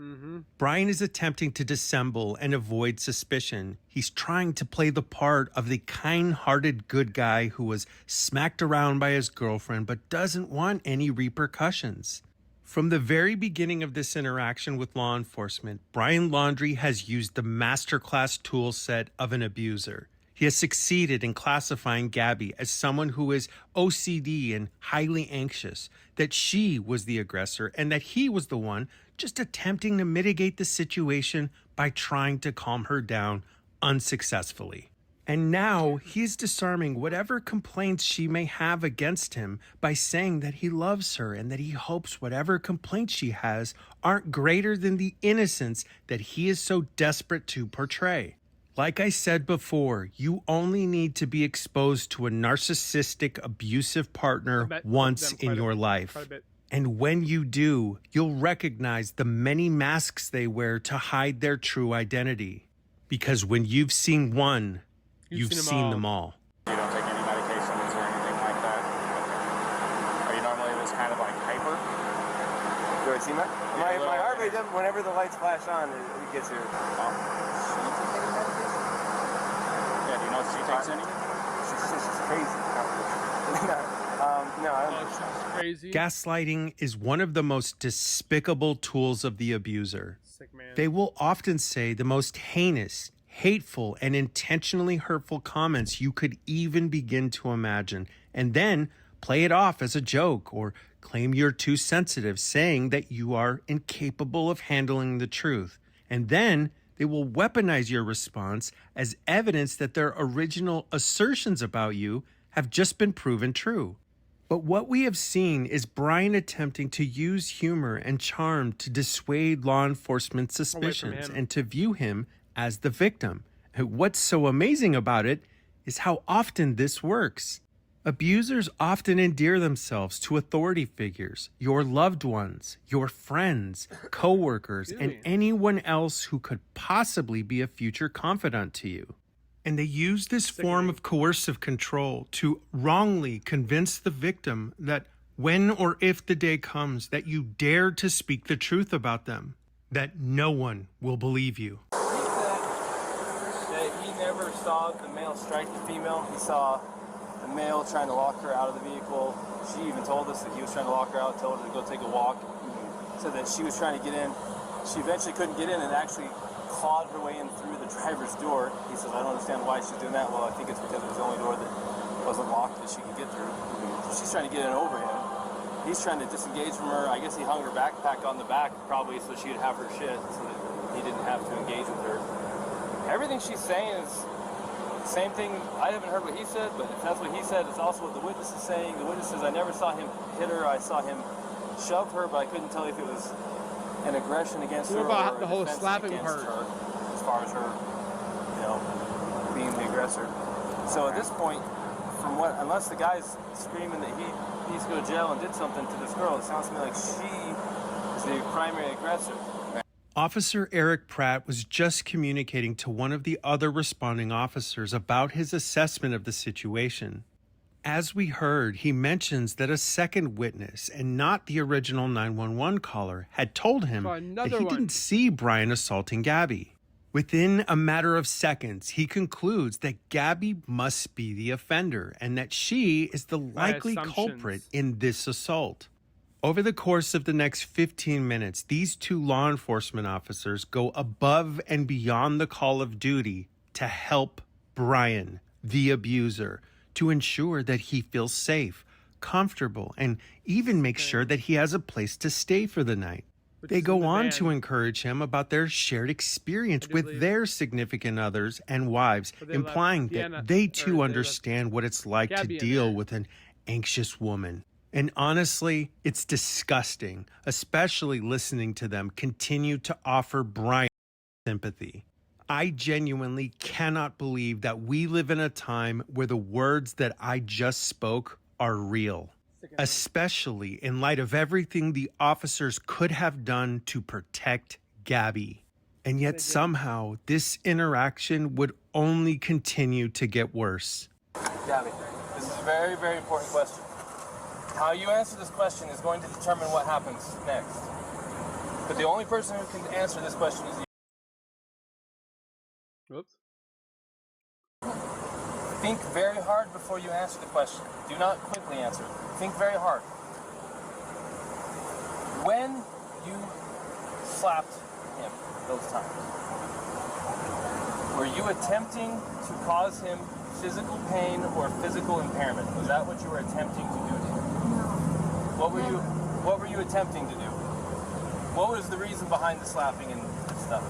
Brian is attempting to dissemble and avoid suspicion. He's trying to play the part of the kind-hearted good guy who was smacked around by his girlfriend but doesn't want any repercussions. From the very beginning of this interaction with law enforcement, Brian Laundrie has used the masterclass tool set of an abuser. He has succeeded in classifying Gabby as someone who is OCD and highly anxious, that she was the aggressor and that he was the one just attempting to mitigate the situation by trying to calm her down unsuccessfully. And now he's disarming whatever complaints she may have against him by saying that he loves her and that he hopes whatever complaints she has aren't greater than the innocence that he is so desperate to portray. Like I said before, you only need to be exposed to a narcissistic, abusive partner once in your life. And when you do, you'll recognize the many masks they wear to hide their true identity. Because when you've seen one, you've seen them all. You don't take any medications or anything like that? Are you normally this kind of like hyper? Do I see my heart rate, whenever the lights flash on, it gets here. She takes anything? She's crazy. No, I don't. She's crazy. Gaslighting is one of the most despicable tools of the abuser. Sick man. They will often say the most heinous, hateful, and intentionally hurtful comments you could even begin to imagine, and then play it off as a joke or claim you're too sensitive, saying that you are incapable of handling the truth. And then they will weaponize your response as evidence that their original assertions about you have just been proven true. But what we have seen is Brian attempting to use humor and charm to dissuade law enforcement's suspicions and to view him as the victim. And what's so amazing about it is how often this works. Abusers often endear themselves to authority figures, your loved ones, your friends, coworkers, and anyone else who could possibly be a future confidant to you. And they use this form of coercive control to wrongly convince the victim that when or if the day comes that you dare to speak the truth about them, that no one will believe you. He said that he never saw the male strike the female. He saw the male trying to lock her out of the vehicle. She even told us that he was trying to lock her out, told her to go take a walk, said that she was trying to get in. She eventually couldn't get in and actually clawed her way in through the driver's door. He says, I don't understand why she's doing that. Well, I think it's because it was the only door that wasn't locked that she could get through. So she's trying to get in over him. He's trying to disengage from her. I guess he hung her backpack on the back probably so she'd have her shit so that he didn't have to engage with her. Everything she's saying is same thing. I haven't heard what he said, but if that's what he said, it's also what the witness is saying. The witness says, I never saw him hit her. I saw him shove her, but I couldn't tell if it was an aggression against her or the whole slapping against her, as far as her, you know, being the aggressor. So at this point, from what, unless the guy's screaming that he needs to go to jail and did something to this girl, it sounds to me like she is the primary aggressor. Officer Eric Pratt was just communicating to one of the other responding officers about his assessment of the situation. As we heard, he mentions that a second witness, and not the original 911 caller, had told him that he didn't see Brian assaulting Gabby. Within a matter of seconds, he concludes that Gabby must be the offender and that she is the likely culprit in this assault. Over the course of the next 15 minutes, these two law enforcement officers go above and beyond the call of duty to help Brian, the abuser, to ensure that he feels safe, comfortable, and even make sure that he has a place to stay for the night. They go on to encourage him about their shared experience with their significant others and wives, implying that they too understand what it's like to deal with an anxious woman. And honestly, it's disgusting, especially listening to them continue to offer Brian sympathy. I genuinely cannot believe that we live in a time where the words that I just spoke are real, especially in light of everything the officers could have done to protect Gabby. And yet somehow this interaction would only continue to get worse. Gabby, this is a very, very important question. How you answer this question is going to determine what happens next. But the only person who can answer this question is you. Whoops. Think very hard before you answer the question. Do not quickly answer. Think very hard. When you slapped him those times, were you attempting to cause him physical pain or physical impairment? Was that what you were attempting to do to him? What were you attempting to do? What was the reason behind the slapping and stuff?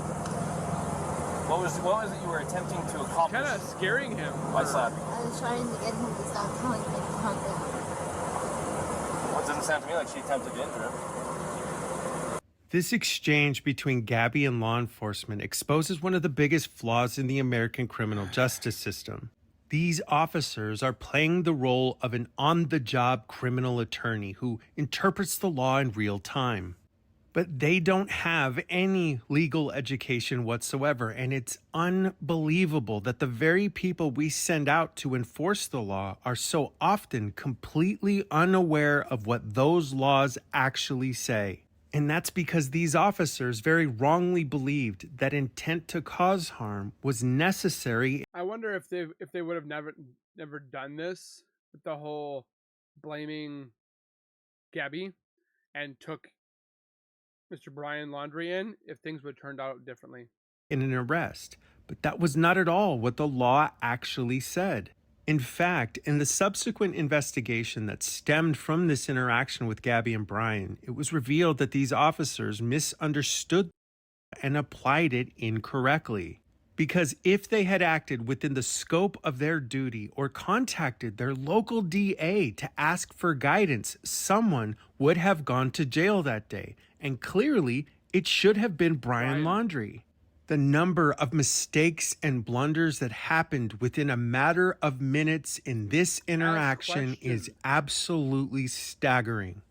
What was it you were attempting to accomplish? Kind of scaring him by slapping. I was trying to get him to stop telling me something. Well, it doesn't sound to me like she attempted to injure him. This exchange between Gabby and law enforcement exposes one of the biggest flaws in the American criminal justice system. These officers are playing the role of an on-the-job criminal attorney who interprets the law in real time. But they don't have any legal education whatsoever, and it's unbelievable that the very people we send out to enforce the law are so often completely unaware of what those laws actually say. And that's because these officers very wrongly believed that intent to cause harm was necessary. I wonder if they would have never done this with the whole blaming Gabby and took Mr. Brian Laundrie in, if things would have turned out differently. In an arrest, but that was not at all what the law actually said. In fact, in the subsequent investigation that stemmed from this interaction with Gabby and Brian, it was revealed that these officers misunderstood and applied it incorrectly. Because if they had acted within the scope of their duty or contacted their local DA to ask for guidance, someone would have gone to jail that day. And clearly, it should have been Brian Laundrie. The number of mistakes and blunders that happened within a matter of minutes in this interaction is absolutely staggering.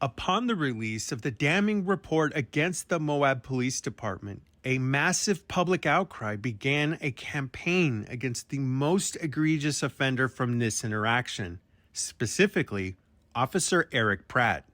Upon the release of the damning report against the Moab Police Department, a massive public outcry began a campaign against the most egregious offender from this interaction, specifically Officer Eric Pratt.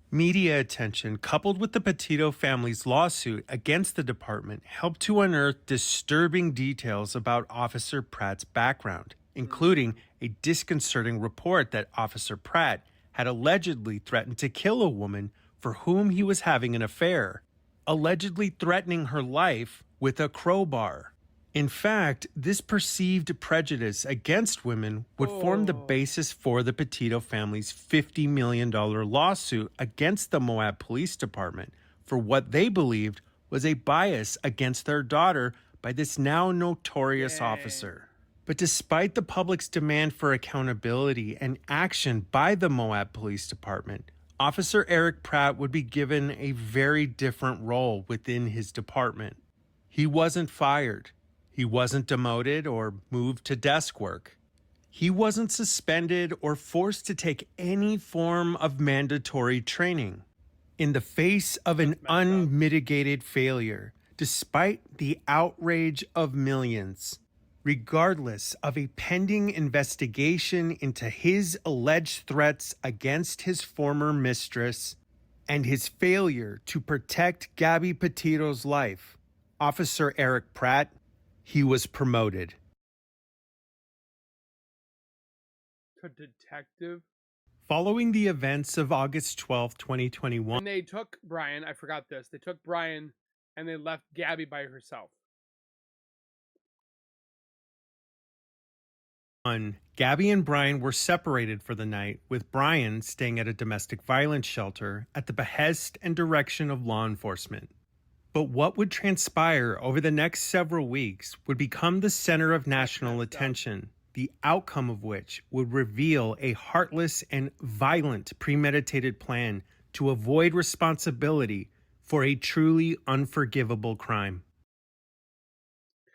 Media attention, coupled with the Petito family's lawsuit against the department, helped to unearth disturbing details about Officer Pratt's background, including a disconcerting report that Officer Pratt had allegedly threatened to kill a woman for whom he was having an affair, allegedly threatening her life with a crowbar. In fact, this perceived prejudice against women would form the basis for the Petito family's $50 million lawsuit against the Moab Police Department for what they believed was a bias against their daughter by this now notorious officer. But despite the public's demand for accountability and action by the Moab Police Department, Officer Eric Pratt would be given a very different role within his department. He wasn't fired. He wasn't demoted or moved to desk work. He wasn't suspended or forced to take any form of mandatory training. In the face of an unmitigated failure, despite the outrage of millions, regardless of a pending investigation into his alleged threats against his former mistress and his failure to protect Gabby Petito's life, Officer Eric Pratt, he was promoted. To detective? Following the events of August 12, 2021. And they took Brian, I forgot this, they took Brian and they left Gabby by herself. Gabby and Brian were separated for the night, with Brian staying at a domestic violence shelter at the behest and direction of law enforcement. But what would transpire over the next several weeks would become the center of national attention, the outcome of which would reveal a heartless and violent premeditated plan to avoid responsibility for a truly unforgivable crime.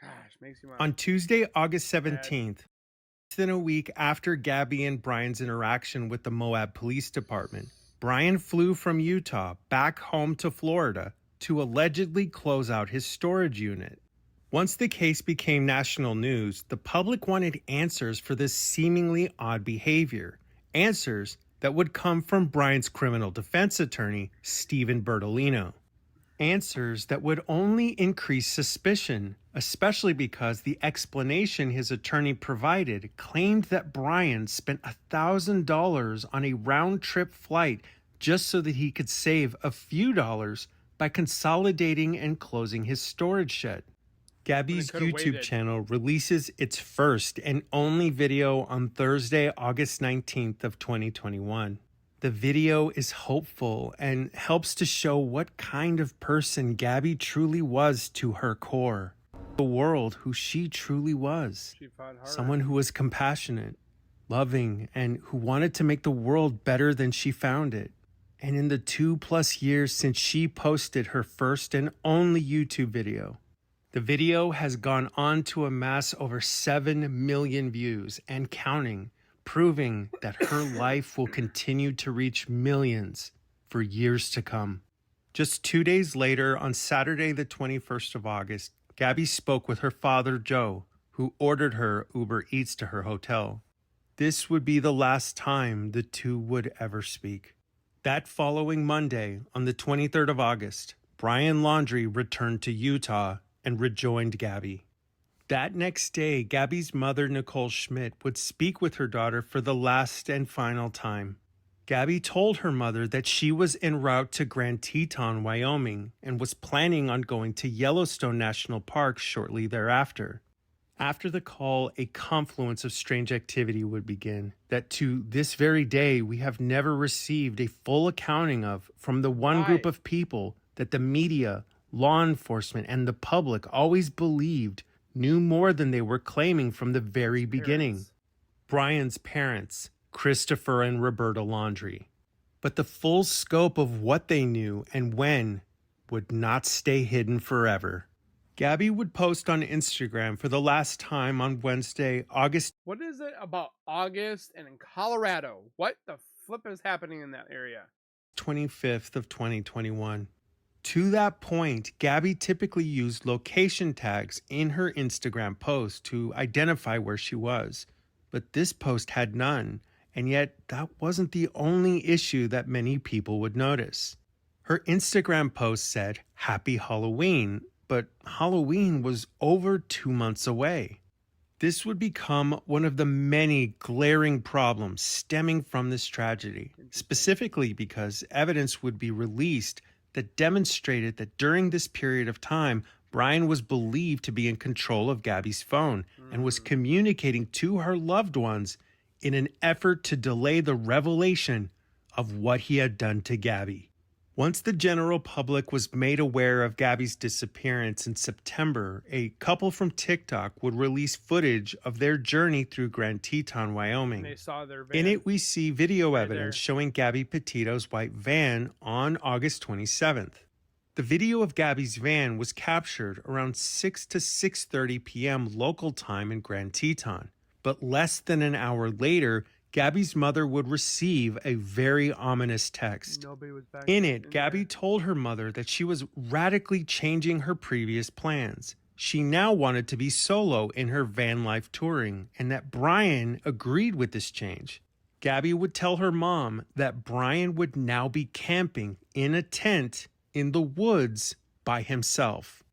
Gosh, makes you want. On Tuesday, August 17th, less than a week after Gabby and Brian's interaction with the Moab Police Department, Brian flew from Utah back home to Florida to allegedly close out his storage unit. Once the case became national news, the public wanted answers for this seemingly odd behavior. Answers that would come from Brian's criminal defense attorney, Stephen Bertolino. Answers that would only increase suspicion, especially because the explanation his attorney provided claimed that Brian spent $1,000 on a round-trip flight just so that he could save a few dollars by consolidating and closing his storage shed. Gabby's YouTube channel releases its first and only video on Thursday, August 19th of 2021. The video is hopeful and helps to show what kind of person Gabby truly was to her core. The world who she truly was. Someone who was compassionate, loving, and who wanted to make the world better than she found it. And in the 2+ years since she posted her first and only YouTube video, the video has gone on to amass over 7 million views and counting, proving that her life will continue to reach millions for years to come. Just 2 days later, on Saturday the 21st of August, Gabby spoke with her father, Joe, who ordered her Uber Eats to her hotel. This would be the last time the two would ever speak. That following Monday, on the 23rd of August, Brian Laundrie returned to Utah and rejoined Gabby. That next day, Gabby's mother, Nicole Schmidt, would speak with her daughter for the last and final time. Gabby told her mother that she was en route to Grand Teton, Wyoming, and was planning on going to Yellowstone National Park shortly thereafter. After the call, a confluence of strange activity would begin that to this very day we have never received a full accounting of from the one group of people that the media, law enforcement, and the public always believed knew more than they were claiming from the very beginning. Brian's parents, Christopher and Roberta Laundrie. But the full scope of what they knew and when would not stay hidden forever. Gabby would post on Instagram for the last time on Wednesday, August. What is it about August and in Colorado? What the flip is happening in that area? 25th of 2021. To that point, Gabby typically used location tags in her Instagram post to identify where she was. But this post had none, and yet that wasn't the only issue that many people would notice. Her Instagram post said, "Happy Halloween," but Halloween was over 2 months away. This would become one of the many glaring problems stemming from this tragedy, specifically because evidence would be released that demonstrated that during this period of time, Brian was believed to be in control of Gabby's phone and was communicating to her loved ones in an effort to delay the revelation of what he had done to Gabby. Once the general public was made aware of Gabby's disappearance in September, a couple from TikTok would release footage of their journey through Grand Teton, Wyoming. They saw their van. In it, we see video evidence showing Gabby Petito's white van on August 27th. The video of Gabby's van was captured around 6 to 6:30 p.m. local time in Grand Teton. But less than an hour later, Gabby's mother would receive a very ominous text. In it, Gabby told her mother that she was radically changing her previous plans. She now wanted to be solo in her van life touring, and that Brian agreed with this change. Gabby would tell her mom that Brian would now be camping in a tent in the woods by himself.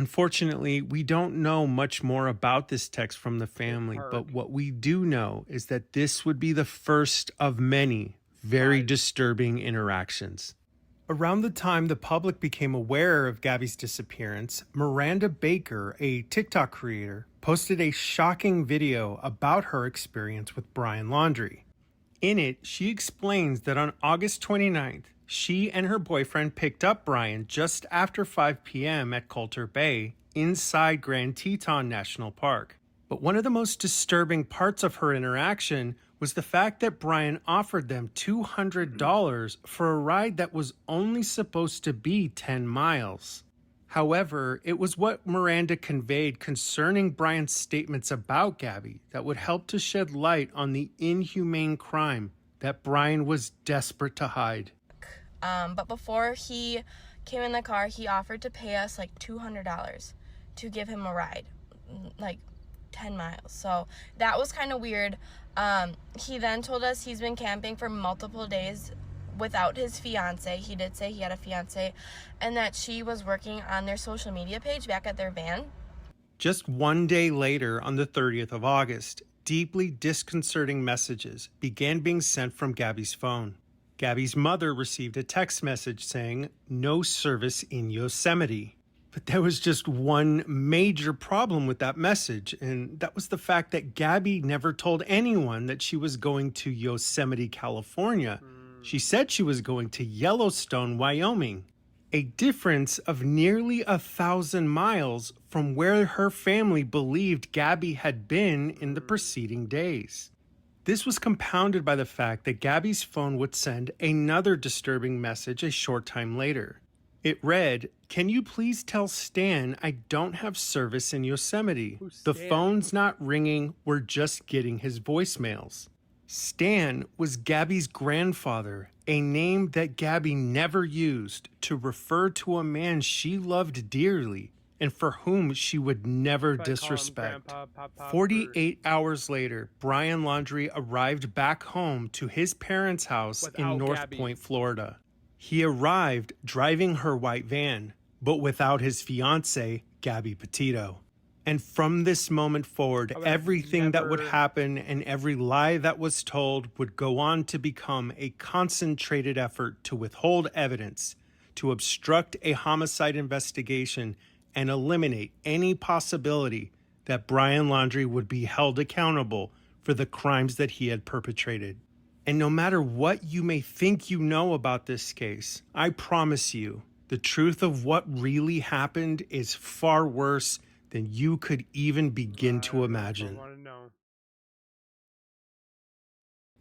Unfortunately, we don't know much more about this text from the family, but what we do know is that this would be the first of many very disturbing interactions. Around the time the public became aware of Gabby's disappearance, Miranda Baker, a TikTok creator, posted a shocking video about her experience with Brian Laundrie. In it, she explains that on August 29th, she and her boyfriend picked up Brian just after 5 p.m. at Coulter Bay, inside Grand Teton National Park. But one of the most disturbing parts of her interaction was the fact that Brian offered them $200 for a ride that was only supposed to be 10 miles. However, it was what Miranda conveyed concerning Brian's statements about Gabby that would help to shed light on the inhumane crime that Brian was desperate to hide. But before he came in the car, he offered to pay us like $200 to give him a ride, like 10 miles. So that was kind of weird. He then told us he's been camping for multiple days without his fiance. He did say he had a fiance, and that she was working on their social media page back at their van. Just one day later, on the 30th of August, deeply disconcerting messages began being sent from Gabby's phone. Gabby's mother received a text message saying, "No service in Yosemite." But there was just one major problem with that message, and that was the fact that Gabby never told anyone that she was going to Yosemite, California. She said she was going to Yellowstone, Wyoming, a difference of nearly 1,000 miles from where her family believed Gabby had been in the preceding days. This was compounded by the fact that Gabby's phone would send another disturbing message a short time later. It read, "Can you please tell Stan I don't have service in Yosemite? The phone's not ringing, we're just getting his voicemails." Stan was Gabby's grandfather, a name that Gabby never used to refer to a man she loved dearly and for whom she would never disrespect. 48 hours later, Brian Laundrie arrived back home to his parents' house in North Point, Florida. He arrived driving her white van, but without his fiancée, Gabby Petito. And from this moment forward, everything that would happen and every lie that was told would go on to become a concentrated effort to withhold evidence, to obstruct a homicide investigation, and eliminate any possibility that Brian Laundrie would be held accountable for the crimes that he had perpetrated. And no matter what you may think you know about this case, I promise you, the truth of what really happened is far worse than you could even begin to imagine.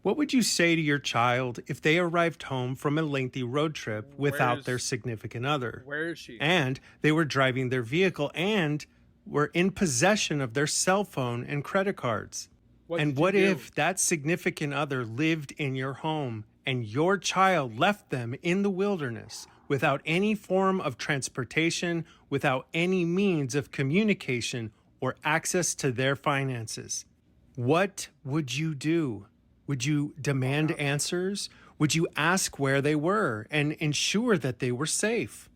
What would you say to your child if they arrived home from a lengthy road trip without their significant other? Where is she? And they were driving their vehicle and were in possession of their cell phone and credit cards. What if that significant other lived in your home and your child left them in the wilderness without any form of transportation, without any means of communication or access to their finances? What would you do? Would you demand answers? Would you ask where they were and ensure that they were safe?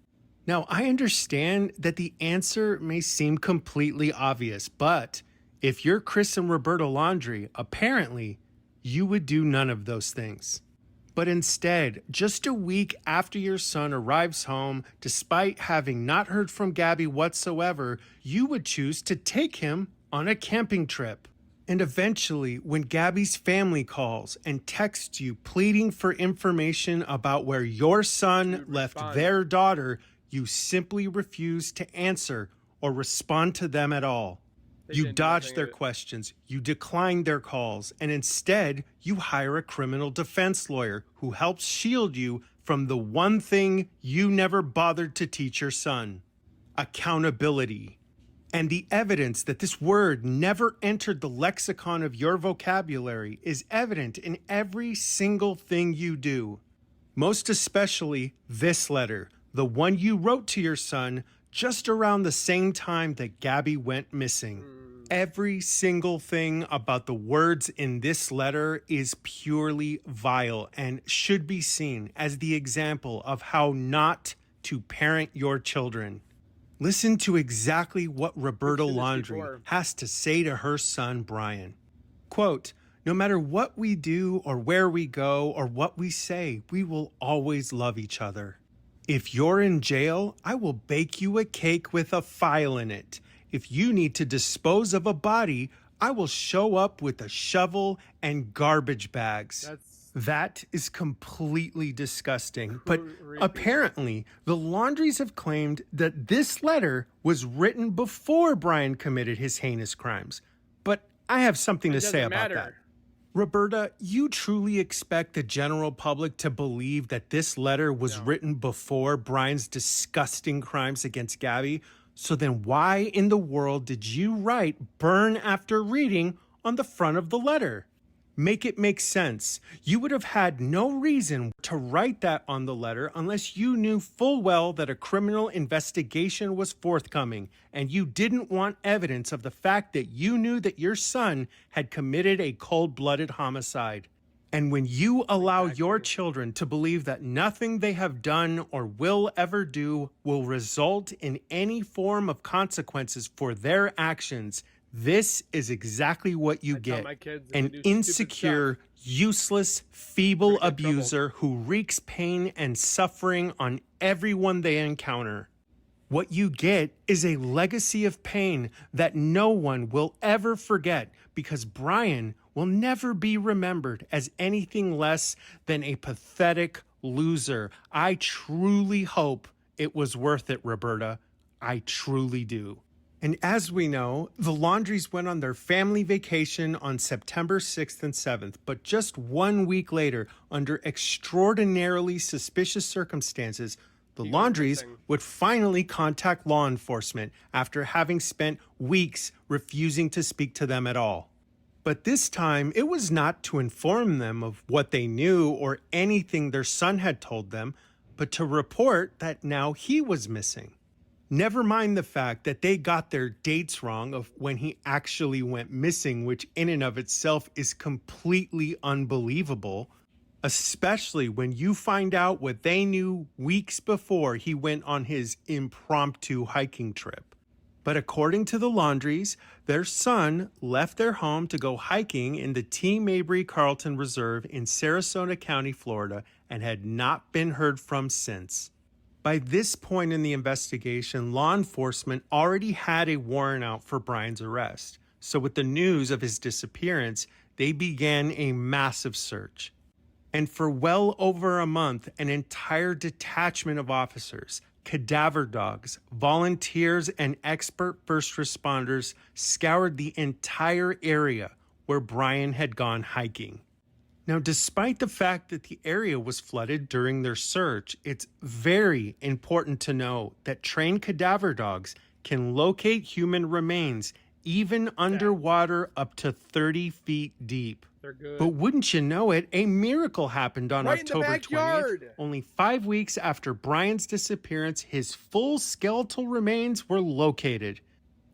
Now, I understand that the answer may seem completely obvious, but if you're Chris and Roberta Laundrie, apparently you would do none of those things. But instead, just a week after your son arrives home, despite having not heard from Gabby whatsoever, you would choose to take him on a camping trip. And eventually, when Gabby's family calls and texts you pleading for information about where your son left their daughter, you simply refuse to answer or respond to them at all. You dodge their questions, you decline their calls, and instead, you hire a criminal defense lawyer who helps shield you from the one thing you never bothered to teach your son: accountability. And the evidence that this word never entered the lexicon of your vocabulary is evident in every single thing you do. Most especially this letter, the one you wrote to your son just around the same time that Gabby went missing. Every single thing about the words in this letter is purely vile and should be seen as the example of how not to parent your children. Listen to exactly what Roberta Laundrie has to say to her son, Brian. Quote, "No matter what we do or where we go or what we say, we will always love each other. If you're in jail, I will bake you a cake with a file in it. If you need to dispose of a body, I will show up with a shovel and garbage bags." That is completely disgusting. But apparently, the Laundries have claimed that this letter was written before Brian committed his heinous crimes. But I have something to say about that. Roberta, you truly expect the general public to believe that this letter was written before Brian's disgusting crimes against Gabby? So then why in the world did you write "burn after reading" on the front of the letter? Make it make sense. You would have had no reason to write that on the letter unless you knew full well that a criminal investigation was forthcoming and you didn't want evidence of the fact that you knew that your son had committed a cold-blooded homicide. And when you allow your children to believe that nothing they have done or will ever do will result in any form of consequences for their actions, this is exactly what you get. An insecure, useless, feeble abuser who wreaks pain and suffering on everyone they encounter. What you get is a legacy of pain that no one will ever forget because Brian will never be remembered as anything less than a pathetic loser. I truly hope it was worth it, Roberta. I truly do. And as we know, the Laundries went on their family vacation on September 6th and 7th, but just 1 week later, under extraordinarily suspicious circumstances, the Laundries would finally contact law enforcement after having spent weeks refusing to speak to them at all. But this time, it was not to inform them of what they knew or anything their son had told them, but to report that now he was missing. Never mind the fact that they got their dates wrong of when he actually went missing, which in and of itself is completely unbelievable, especially when you find out what they knew weeks before he went on his impromptu hiking trip. But according to the Laundries, their son left their home to go hiking in the T. Mabry Carlton Reserve in Sarasota County, Florida, and had not been heard from since. By this point in the investigation, law enforcement already had a warrant out for Brian's arrest. So with the news of his disappearance, they began a massive search. And for well over a month, an entire detachment of officers, cadaver dogs, volunteers, and expert first responders scoured the entire area where Brian had gone hiking. Now, despite the fact that the area was flooded during their search, it's very important to know that trained cadaver dogs can locate human remains even underwater up to 30 feet deep. They're good. But wouldn't you know it, a miracle happened on October 20th. Only 5 weeks after Brian's disappearance, his full skeletal remains were located.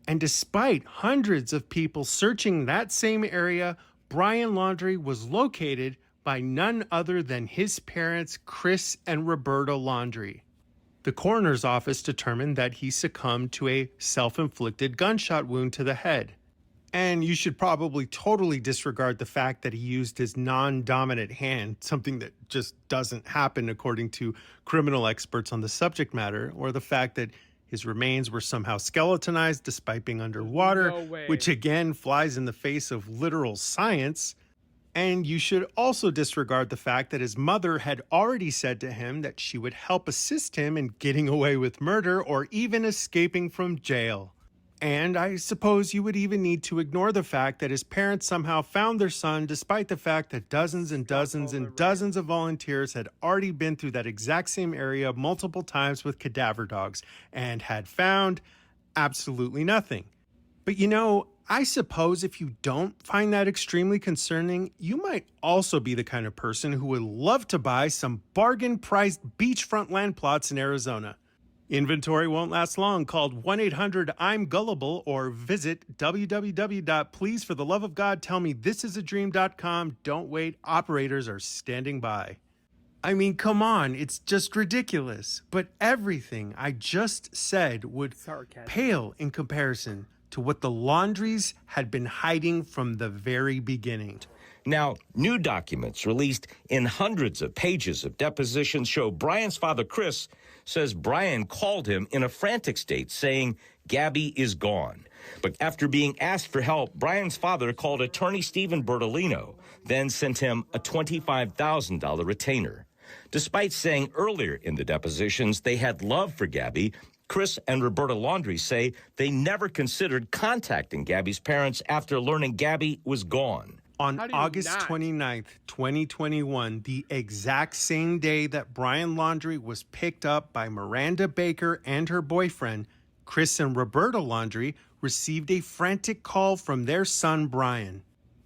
And despite hundreds of people searching that same area, Brian Laundrie was located by none other than his parents, Chris and Roberta Laundrie. The coroner's office determined that he succumbed to a self-inflicted gunshot wound to the head. And you should probably totally disregard the fact that he used his non-dominant hand, something that just doesn't happen according to criminal experts on the subject matter, or the fact that his remains were somehow skeletonized despite being underwater, which again flies in the face of literal science. And you should also disregard the fact that his mother had already said to him that she would help assist him in getting away with murder or even escaping from jail. And I suppose you would even need to ignore the fact that his parents somehow found their son despite the fact that dozens and dozens and dozens of volunteers had already been through that exact same area multiple times with cadaver dogs and had found absolutely nothing. But you know, I suppose if you don't find that extremely concerning, you might also be the kind of person who would love to buy some bargain-priced beachfront land plots in Arizona. Inventory won't last long. Call 1-800-I'm-GULLIBLE or visit www.pleasefortheloveofgodtellmethisisAdream.com. Don't wait. Operators are standing by. I mean, come on, it's just ridiculous. But everything I just said would pale in comparison to what the Laundries had been hiding from the very beginning. Now, new documents released in hundreds of pages of depositions show Brian's father, Chris, says Brian called him in a frantic state saying Gabby is gone. But after being asked for help, Brian's father called attorney Stephen Bertolino, then sent him a $25,000 retainer. Despite saying earlier in the depositions they had love for Gabby, Chris and Roberta Laundries say they never considered contacting Gabby's parents after learning Gabby was gone. On August 29th, 2021, the exact same day that Brian Laundrie was picked up by Miranda Baker and her boyfriend, Chris and Roberta Laundrie received a frantic call from their son, Brian.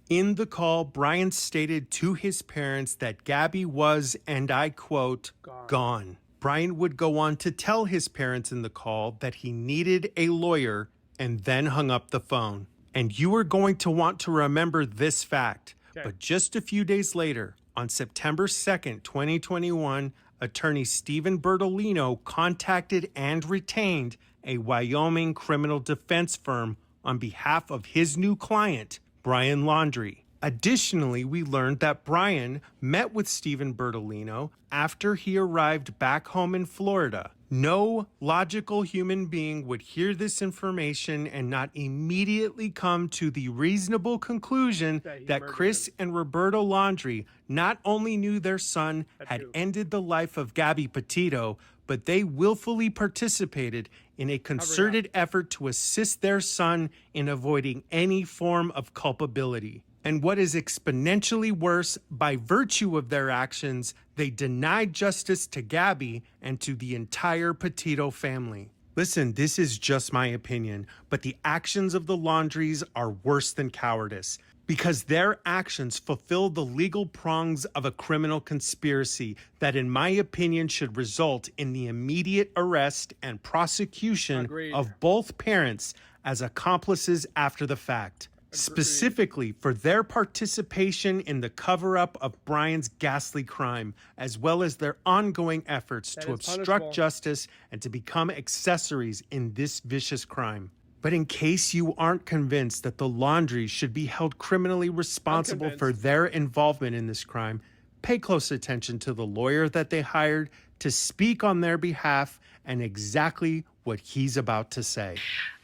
In the call, Brian stated to his parents that Gabby was, and I quote, gone. Brian would go on to tell his parents in the call that he needed a lawyer and then hung up the phone. And you are going to want to remember this fact. Okay. But just a few days later, on September 2nd, 2021, attorney Stephen Bertolino contacted and retained a Wyoming criminal defense firm on behalf of his new client, Brian Laundrie. Additionally, we learned that Brian met with Stephen Bertolino after he arrived back home in Florida. No logical human being would hear this information and not immediately come to the reasonable conclusion that Chris and Roberta Laundrie not only knew their son had ended the life of Gabby Petito, but they willfully participated in a concerted effort to assist their son in avoiding any form of culpability. And what is exponentially worse, by virtue of their actions, they denied justice to Gabby and to the entire Petito family. Listen, this is just my opinion, but the actions of the Laundries are worse than cowardice, because their actions fulfill the legal prongs of a criminal conspiracy that, in my opinion, should result in the immediate arrest and prosecution of both parents as accomplices after the fact. Specifically for their participation in the cover-up of Brian's ghastly crime, as well as their ongoing efforts to obstruct justice and to become accessories in this vicious crime. But in case you aren't convinced that the Laundries should be held criminally responsible for their involvement in this crime, pay close attention to the lawyer that they hired to speak on their behalf and exactly what he's about to say.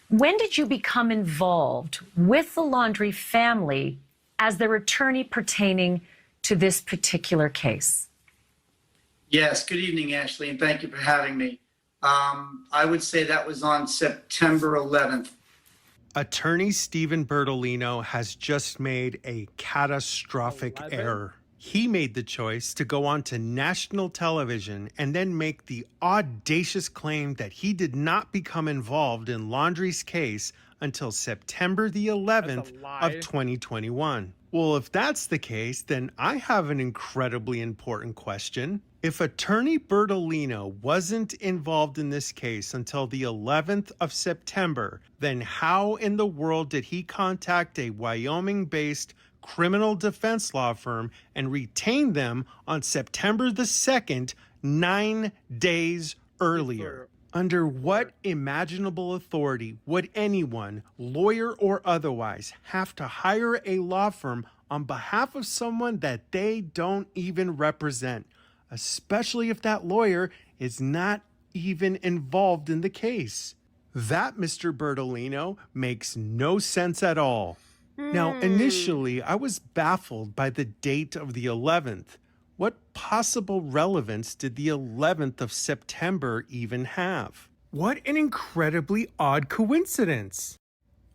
When did you become involved with the Laundrie family as their attorney pertaining to this particular case? Yes, good evening, Ashley, and thank you for having me. I would say that was on September 11th. Attorney Stephen Bertolino has just made a catastrophic error. He made the choice to go on to national television and then make the audacious claim that he did not become involved in Laundrie's case until September the 11th of 2021. Well, if that's the case, then I have an incredibly important question. If Attorney Bertolino wasn't involved in this case until the 11th of September, then how in the world did he contact a Wyoming-based criminal defense law firm and retain them on September the 2nd, 9 days earlier? Under what imaginable authority would anyone, lawyer or otherwise, have to hire a law firm on behalf of someone that they don't even represent, especially if that lawyer is not even involved in the case? That, Mr. Bertolino, makes no sense at all. Now, initially, I was baffled by the date of the 11th. What possible relevance did the 11th of September even have? What an incredibly odd coincidence.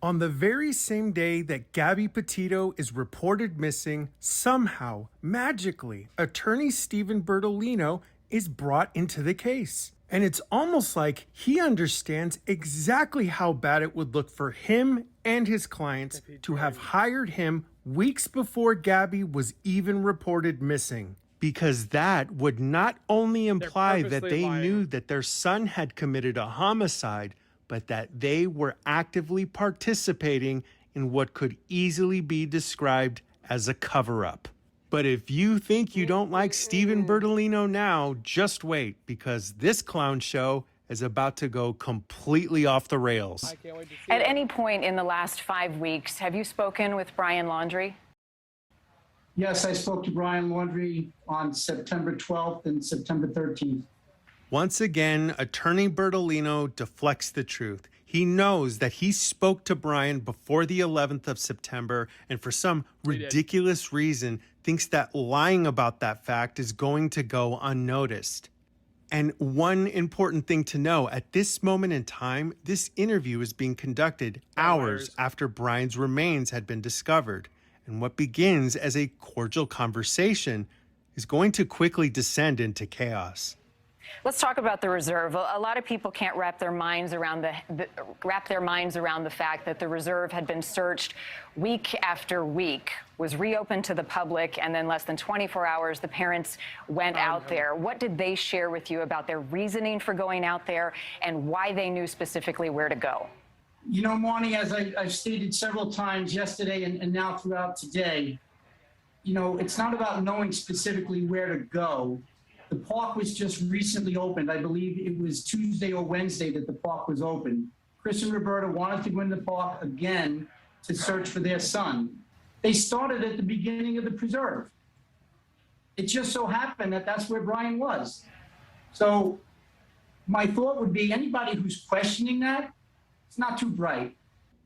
On the very same day that Gabby Petito is reported missing, somehow, magically, attorney Stephen Bertolino is brought into the case. And it's almost like he understands exactly how bad it would look for him and his clients to have hired him weeks before Gabby was even reported missing. Because that would not only imply that they knew that their son had committed a homicide, but that they were actively participating in what could easily be described as a cover-up. But if you think you don't like Steven Bertolino now, just wait, because this clown show is about to go completely off the rails. At any point in the last 5 weeks, have you spoken with Brian Laundrie? Yes, I spoke to Brian Laundrie on September 12th and September 13th. Once again, Attorney Bertolino deflects the truth. He knows that he spoke to Brian before the 11th of September, and for some ridiculous reason, thinks that lying about that fact is going to go unnoticed. And one important thing to know, at this moment in time, this interview is being conducted hours after Brian's remains had been discovered. And what begins as a cordial conversation is going to quickly descend into chaos. Let's talk about the reserve. A lot of people can't wrap their minds around the fact that the reserve had been searched week after week, was reopened to the public, and then less than 24 hours, the parents went out there. What did they share with you about their reasoning for going out there and why they knew specifically where to go? You know, Marnie, as I've stated several times yesterday and now throughout today, you know, it's not about knowing specifically where to go. The park was just recently opened. I believe it was Tuesday or Wednesday that the park was open. Chris and Roberta wanted to go in the park again to search for their son. They started at the beginning of the preserve. It just so happened that that's where Brian was. So my thought would be anybody who's questioning that, it's not too bright.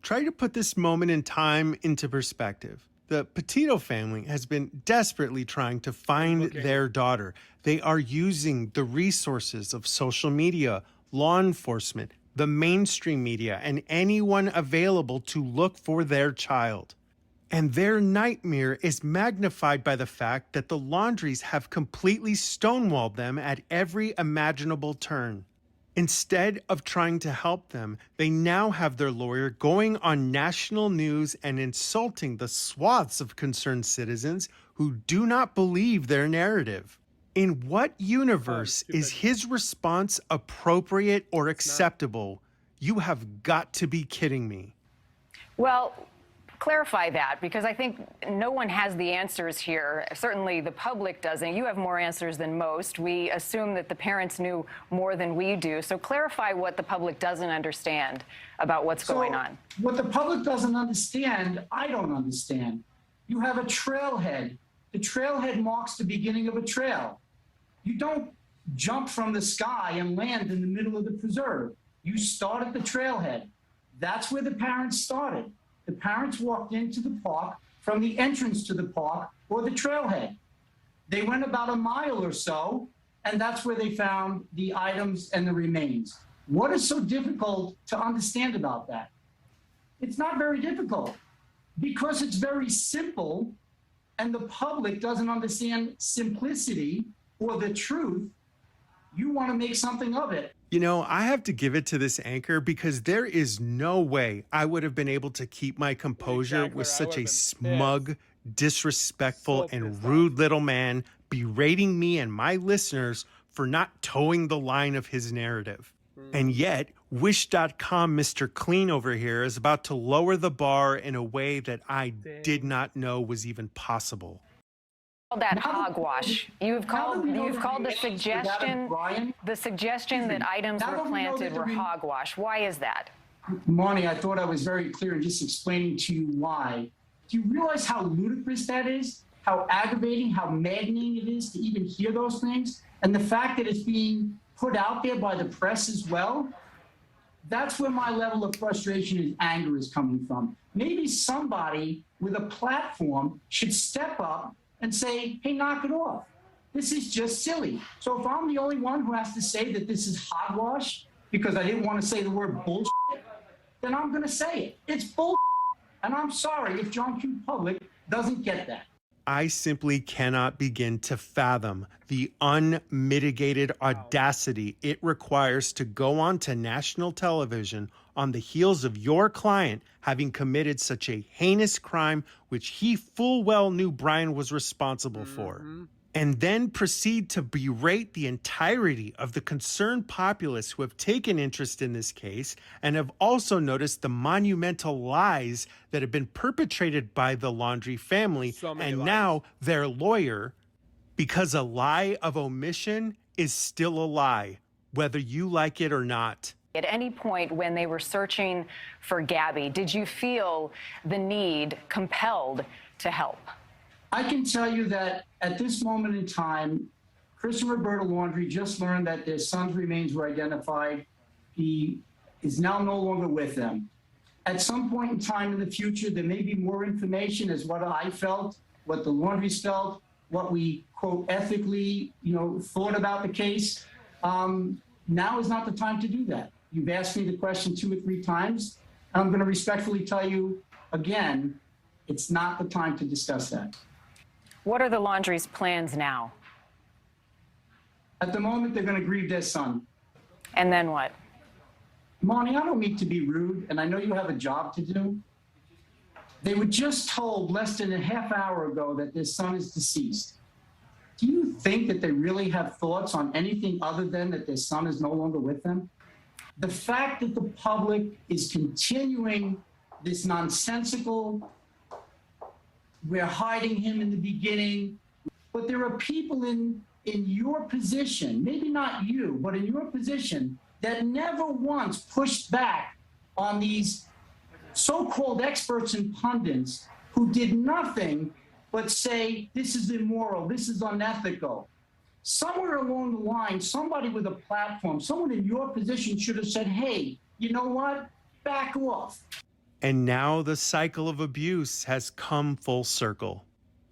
Try to put this moment in time into perspective. The Petito family has been desperately trying to find their daughter. They are using the resources of social media, law enforcement, the mainstream media, and anyone available to look for their child. And their nightmare is magnified by the fact that the Laundries have completely stonewalled them at every imaginable turn. Instead of trying to help them, they now have their lawyer going on national news and insulting the swaths of concerned citizens who do not believe their narrative. In what universe is his response appropriate or acceptable? You have got to be kidding me. Well, clarify that, because I think no one has the answers here. Certainly the public doesn't. You have more answers than most. We assume that the parents knew more than we do. So clarify what the public doesn't understand about what's going on. What the public doesn't understand, I don't understand. You have a trailhead. The trailhead marks the beginning of a trail. You don't jump from the sky and land in the middle of the preserve. You start at the trailhead. That's where the parents started. The parents walked into the park from the entrance to the park or the trailhead. They went about a mile or so, and that's where they found the items and the remains. What is so difficult to understand about that? It's not very difficult because it's very simple, and the public doesn't understand simplicity or the truth. You want to make something of it. You know, I have to give it to this anchor because there is no way I would have been able to keep my composure with such a smug, disrespectful, and rude little man berating me and my listeners for not towing the line of his narrative. And yet, Wish.com Mr. Clean over here is about to lower the bar in a way that I did not know was even possible. That hogwash. You've called the suggestion that items were planted were hogwash. Why is that? Marnie, I thought I was very clear in just explaining to you why. Do you realize how ludicrous that is? How aggravating, how maddening it is to even hear those things? And the fact that it's being put out there by the press as well? That's where my level of frustration and anger is coming from. Maybe somebody with a platform should step up and say, hey, knock it off. This is just silly. So if I'm the only one who has to say that this is hogwash because I didn't want to say the word bullshit, then I'm going to say it. It's bullshit. And I'm sorry if John Q. Public doesn't get that. I simply cannot begin to fathom the unmitigated audacity it requires to go on to national television on the heels of your client having committed such a heinous crime which he full well knew Brian was responsible for. and then proceed to berate the entirety of the concerned populace who have taken interest in this case and have also noticed the monumental lies that have been perpetrated by the Laundrie family and now their lawyer, because a lie of omission is still a lie, whether you like it or not. At any point when they were searching for Gabby, did you feel the need, compelled to help? I can tell you that at this moment in time, Chris and Roberta Laundrie just learned that their son's remains were identified. He is now no longer with them. At some point in time in the future, there may be more information as what I felt, what the Laundries felt, what we, quote, ethically, thought about the case. Now is not the time to do that. You've asked me the question 2 or 3 times. I'm going to respectfully tell you again, it's not the time to discuss that. What are the Laundries' plans now? At the moment, they're going to grieve their son. And then what? Monty, I don't mean to be rude, and I know you have a job to do. They were just told less than a half hour ago that their son is deceased. Do you think that they really have thoughts on anything other than that their son is no longer with them? The fact that the public is continuing this nonsensical, we're hiding him in the beginning, but there are people in your position, maybe not you, but in your position, that never once pushed back on these so-called experts and pundits who did nothing but say, this is immoral, this is unethical. Somewhere along the line, somebody with a platform, someone in your position should have said, hey, you know what? Back off. And now the cycle of abuse has come full circle.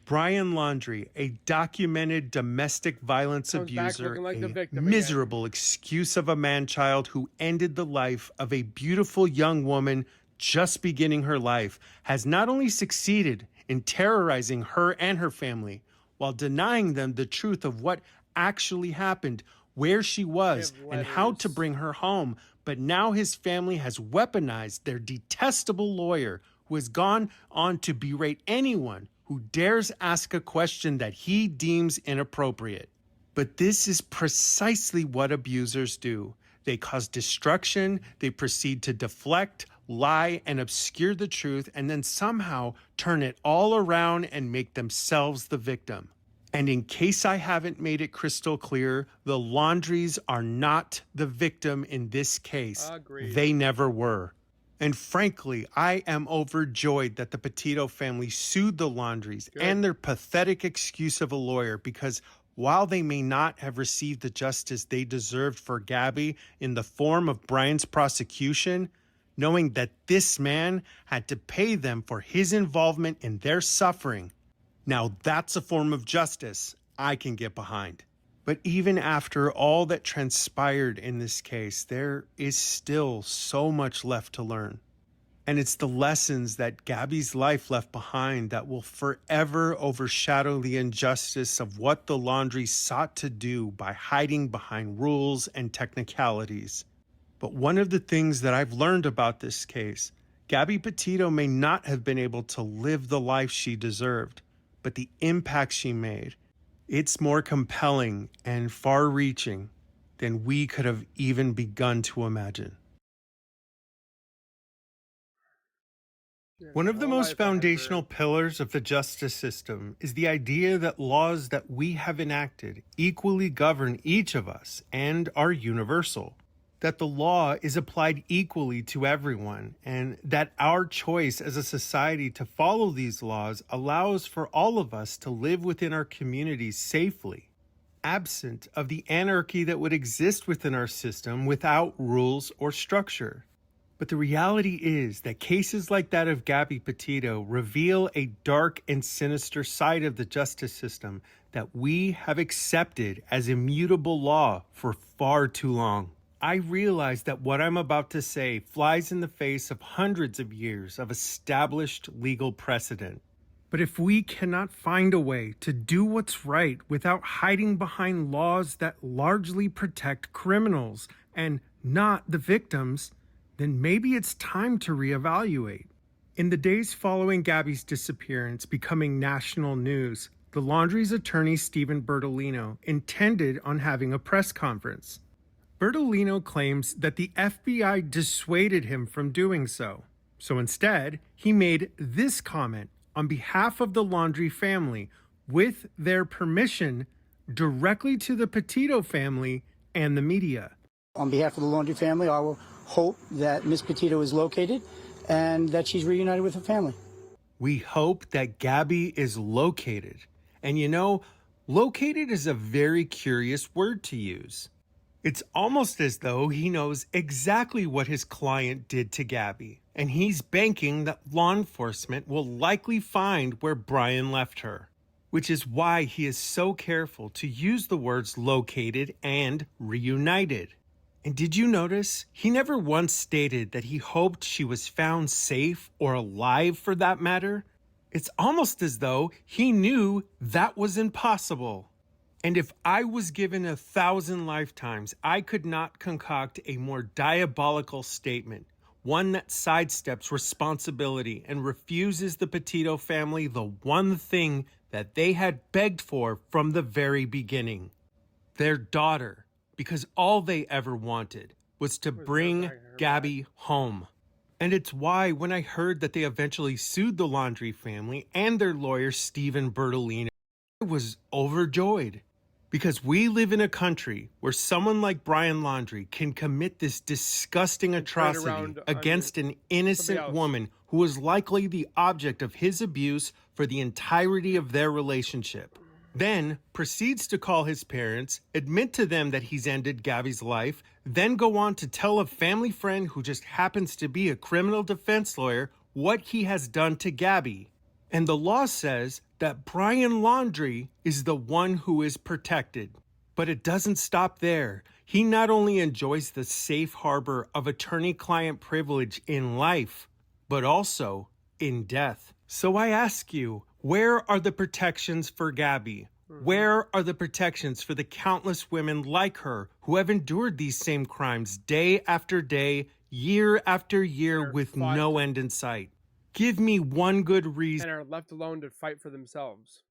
Brian Laundrie, a documented domestic violence abuser, like a miserable excuse of a man-child who ended the life of a beautiful young woman just beginning her life, has not only succeeded in terrorizing her and her family while denying them the truth of what actually happened, where she was, and how to bring her home, but now his family has weaponized their detestable lawyer, who has gone on to berate anyone who dares ask a question that he deems inappropriate. But this is precisely what abusers do. They cause destruction, they proceed to deflect, lie, and obscure the truth, and then somehow turn it all around and make themselves the victim. And in case I haven't made it crystal clear, the Laundries are not the victim in this case. Agreed. They never were. And frankly, I am overjoyed that the Petito family sued the Laundries and their pathetic excuse of a lawyer, because while they may not have received the justice they deserved for Gabby in the form of Brian's prosecution, knowing that this man had to pay them for his involvement in their suffering, now that's a form of justice I can get behind. But even after all that transpired in this case, there is still so much left to learn. And it's the lessons that Gabby's life left behind that will forever overshadow the injustice of what the Laundries sought to do by hiding behind rules and technicalities. But one of the things that I've learned about this case, Gabby Petito may not have been able to live the life she deserved, but the impact she made, it's more compelling and far-reaching than we could have even begun to imagine. One of the most foundational pillars of the justice system is the idea that laws that we have enacted equally govern each of us and are universal, that the law is applied equally to everyone, and that our choice as a society to follow these laws allows for all of us to live within our communities safely, absent of the anarchy that would exist within our system without rules or structure. But the reality is that cases like that of Gabby Petito reveal a dark and sinister side of the justice system that we have accepted as immutable law for far too long. I realize that what I'm about to say flies in the face of hundreds of years of established legal precedent. But if we cannot find a way to do what's right without hiding behind laws that largely protect criminals and not the victims, then maybe it's time to reevaluate. In the days following Gabby's disappearance becoming national news, the Laundries attorney Stephen Bertolino intended on having a press conference. Bertolino claims that the FBI dissuaded him from doing so. So instead, he made this comment on behalf of the Laundrie family with their permission directly to the Petito family and the media. On behalf of the Laundrie family, I will hope that Miss Petito is located and that she's reunited with her family. We hope that Gabby is located. And you know, located is a very curious word to use. It's almost as though he knows exactly what his client did to Gabby, and he's banking that law enforcement will likely find where Brian left her, which is why he is so careful to use the words located and reunited. And did you notice he never once stated that he hoped she was found safe or alive for that matter? It's almost as though he knew that was impossible. And if I was given 1,000 lifetimes, I could not concoct a more diabolical statement, one that sidesteps responsibility and refuses the Petito family the one thing that they had begged for from the very beginning, their daughter, because all they ever wanted was to bring Gabby home. And it's why when I heard that they eventually sued the Laundrie family and their lawyer, Stephen Bertolino, I was overjoyed. Because we live in a country where someone like Brian Laundrie can commit this disgusting atrocity against an innocent woman who was likely the object of his abuse for the entirety of their relationship. Then proceeds to call his parents, admit to them that he's ended Gabby's life, then go on to tell a family friend who just happens to be a criminal defense lawyer what he has done to Gabby. And the law says that Brian Laundrie is the one who is protected. But it doesn't stop there. He not only enjoys the safe harbor of attorney-client privilege in life, but also in death. So I ask you, where are the protections for Gabby? Where are the protections for the countless women like her who have endured these same crimes day after day, year after year with no end in sight? Give me one good reason and are left alone to fight for themselves.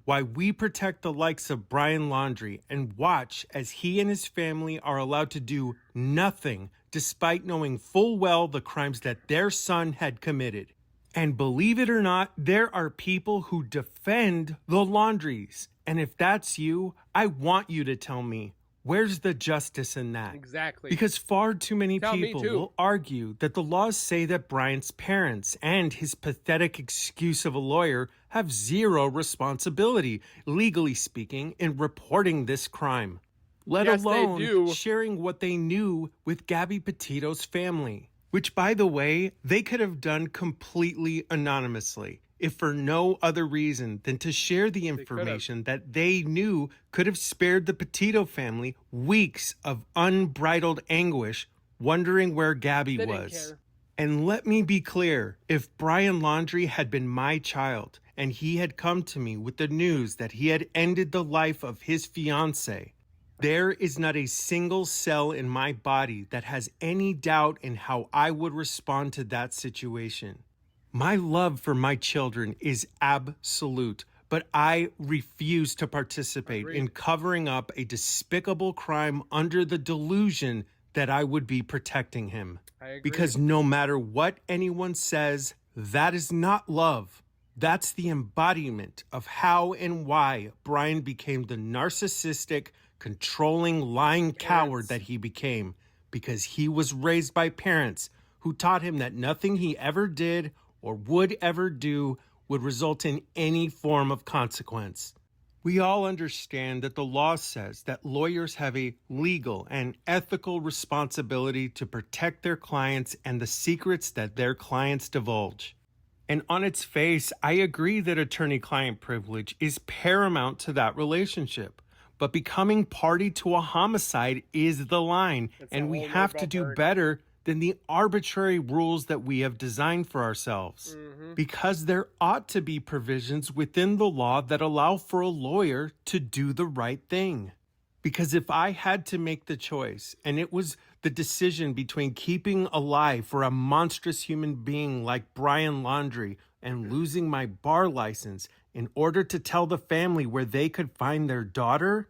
Why we protect the likes of Brian Laundrie and watch as he and his family are allowed to do nothing despite knowing full well the crimes that their son had committed. And believe it or not, there are people who defend the Laundries. And if that's you, I want you to tell me, where's the justice in that? Exactly. Because far too many people will argue that the laws say that Brian's parents and his pathetic excuse of a lawyer have zero responsibility, legally speaking, in reporting this crime, let alone sharing what they knew with Gabby Petito's family, which, by the way, they could have done completely anonymously, if for no other reason than to share the information that they knew could have spared the Petito family weeks of unbridled anguish wondering where Gabby was. And let me be clear, if Brian Laundrie had been my child and he had come to me with the news that he had ended the life of his fiancée, there is not a single cell in my body that has any doubt in how I would respond to that situation. My love for my children is absolute, but I refuse to participate in covering up a despicable crime under the delusion that I would be protecting him. Because no matter what anyone says, that is not love. That's the embodiment of how and why Brian became the narcissistic, controlling, lying coward that he became, because he was raised by parents who taught him that nothing he ever did or would ever do would result in any form of consequence. We all understand that the law says that lawyers have a legal and ethical responsibility to protect their clients and the secrets that their clients divulge. And on its face, I agree that attorney-client privilege is paramount to that relationship. But becoming party to a homicide is the line, and we have to do better than the arbitrary rules that we have designed for ourselves. Because there ought to be provisions within the law that allow for a lawyer to do the right thing. Because if I had to make the choice, and it was the decision between keeping alive for a monstrous human being like Brian Laundrie and losing my bar license in order to tell the family where they could find their daughter,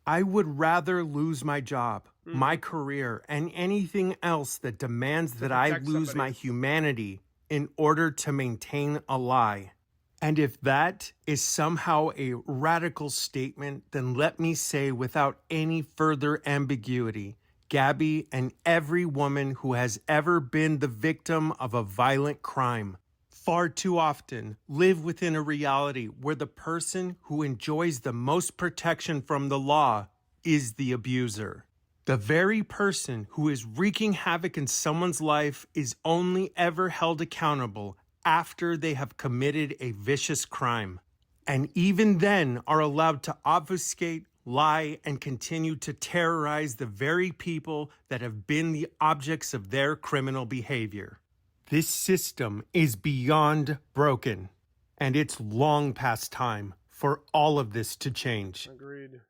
I would rather lose my job, my career, and anything else that demands that I lose my humanity in order to maintain a lie. And if that is somehow a radical statement, then let me say without any further ambiguity, Gabby and every woman who has ever been the victim of a violent crime far too often live within a reality where the person who enjoys the most protection from the law is the abuser. The very person who is wreaking havoc in someone's life is only ever held accountable after they have committed a vicious crime, and even then are allowed to obfuscate, lie, and continue to terrorize the very people that have been the objects of their criminal behavior. This system is beyond broken, and it's long past time for all of this to change. Agreed.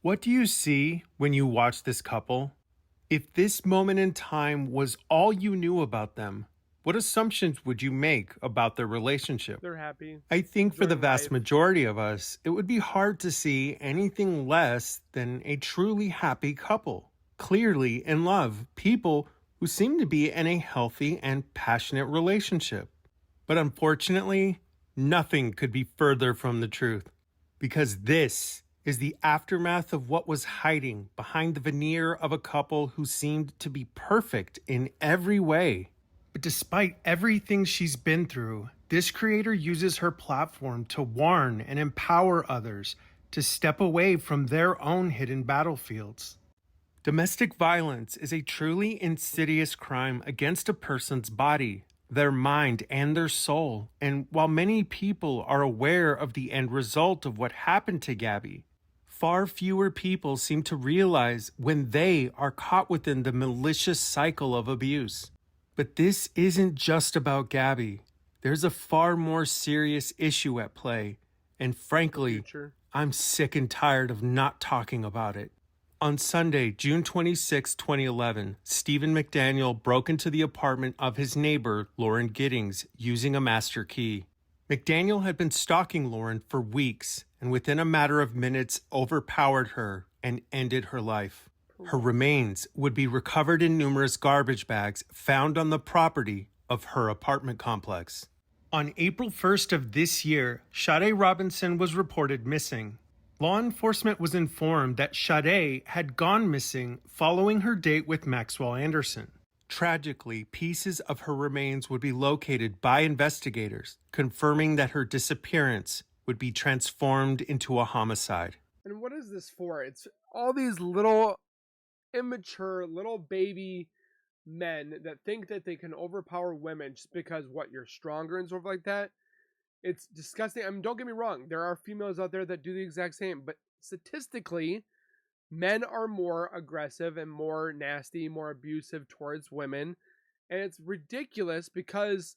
What do you see when you watch this couple? If this moment in time was all you knew about them, what assumptions would you make about their relationship? They're happy. I think for the vast majority of us, it would be hard to see anything less than a truly happy couple, clearly in love, people who seem to be in a healthy and passionate relationship. But unfortunately, nothing could be further from the truth, because this is the aftermath of what was hiding behind the veneer of a couple who seemed to be perfect in every way. But despite everything she's been through, this creator uses her platform to warn and empower others to step away from their own hidden battlefields. Domestic violence is a truly insidious crime against a person's body, their mind, and their soul. And while many people are aware of the end result of what happened to Gabby, far fewer people seem to realize when they are caught within the malicious cycle of abuse. But this isn't just about Gabby. There's a far more serious issue at play, and frankly, I'm sick and tired of not talking about it. On Sunday, June 26, 2011, Stephen McDaniel broke into the apartment of his neighbor, Lauren Giddings, using a master key. McDaniel had been stalking Lauren for weeks, and within a matter of minutes overpowered her and ended her life. Her remains would be recovered in numerous garbage bags found on the property of her apartment complex. On April 1st of this year, Sade Robinson was reported missing. Law enforcement was informed that Sade had gone missing following her date with Maxwell Anderson. Tragically, pieces of her remains would be located by investigators, confirming that her disappearance would be transformed into a homicide. And what is this for? It's all these little immature little baby men that think that they can overpower women just because you're stronger and stuff like that. It's disgusting. I mean, don't get me wrong, there are females out there that do the exact same, but statistically, men are more aggressive and more nasty, more abusive towards women. And it's ridiculous because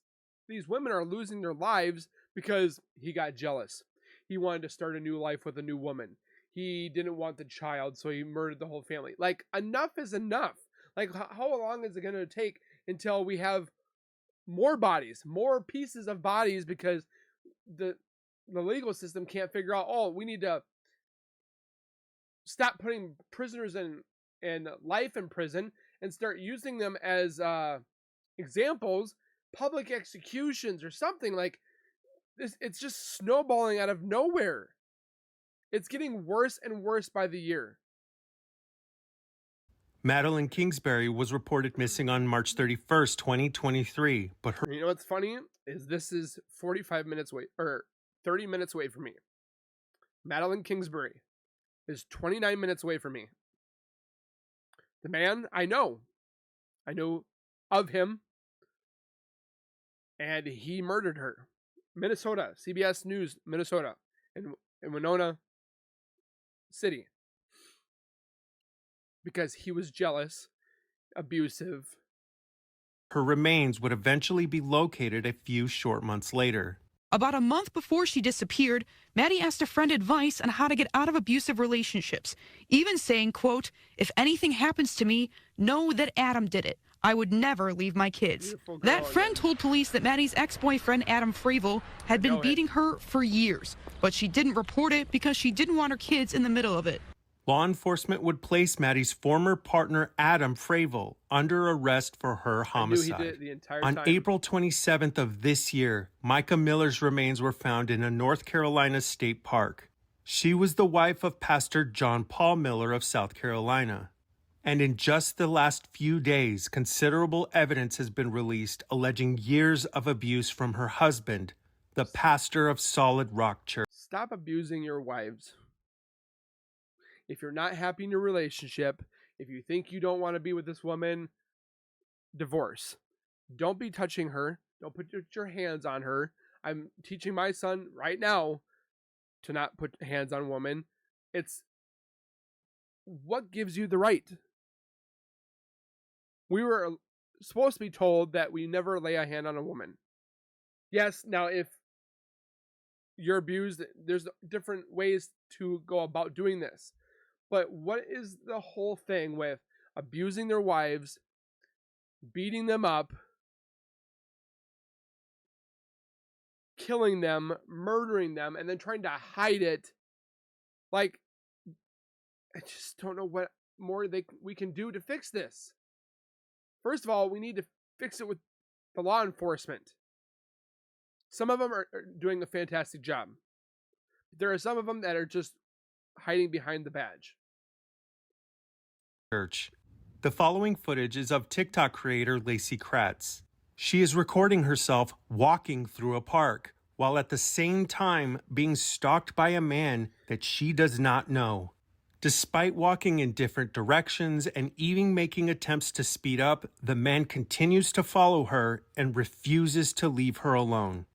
these women are losing their lives because he got jealous. He wanted to start a new life with a new woman. He didn't want the child, so he murdered the whole family. Like, enough is enough. Like, how long is it going to take until we have more bodies, more pieces of bodies, because the legal system can't figure out, oh, we need to stop putting prisoners in life in prison and start using them as examples, public executions or something. Like this, it's just snowballing out of nowhere. It's getting worse and worse by the year. Madeline Kingsbury was reported missing on March 31st, 2023, but her... You know what's funny is this is 45 minutes away, or 30 minutes away from me. Madeline Kingsbury is 29 minutes away from me. The man, I know of him, and he murdered her. Minnesota, CBS News, Minnesota, in Winona City. Because he was jealous, abusive. Her remains would eventually be located a few short months later. About a month before she disappeared, Maddie asked a friend advice on how to get out of abusive relationships, even saying, quote, "If anything happens to me, know that Adam did it. I would never leave my kids." That friend told police that Maddie's ex-boyfriend, Adam Fravel, had been beating her for years, but she didn't report it because she didn't want her kids in the middle of it. Law enforcement would place Maddie's former partner, Adam Fravel, under arrest for her homicide. I knew he did it the entire On time. April 27th of this year, Micah Miller's remains were found in a North Carolina state park. She was the wife of Pastor John Paul Miller of South Carolina. And in just the last few days, considerable evidence has been released alleging years of abuse from her husband, the pastor of Solid Rock Church. Stop abusing your wives. If you're not happy in your relationship, if you think you don't want to be with this woman, divorce. Don't be touching her. Don't put your hands on her. I'm teaching my son right now to not put hands on women. It's what gives you the right? We were supposed to be told that we never lay a hand on a woman. Yes, now if you're abused, there's different ways to go about doing this. But what is the whole thing with abusing their wives, beating them up, killing them, murdering them, and then trying to hide it? Like, I just don't know what more we can do to fix this. First of all, we need to fix it with the law enforcement. Some of them are doing a fantastic job. There are some of them that are just hiding behind the badge. Church. The following footage is of TikTok creator Lacey Kratz. She is recording herself walking through a park while at the same time being stalked by a man that she does not know. Despite walking in different directions and even making attempts to speed up, the man continues to follow her and refuses to leave her alone.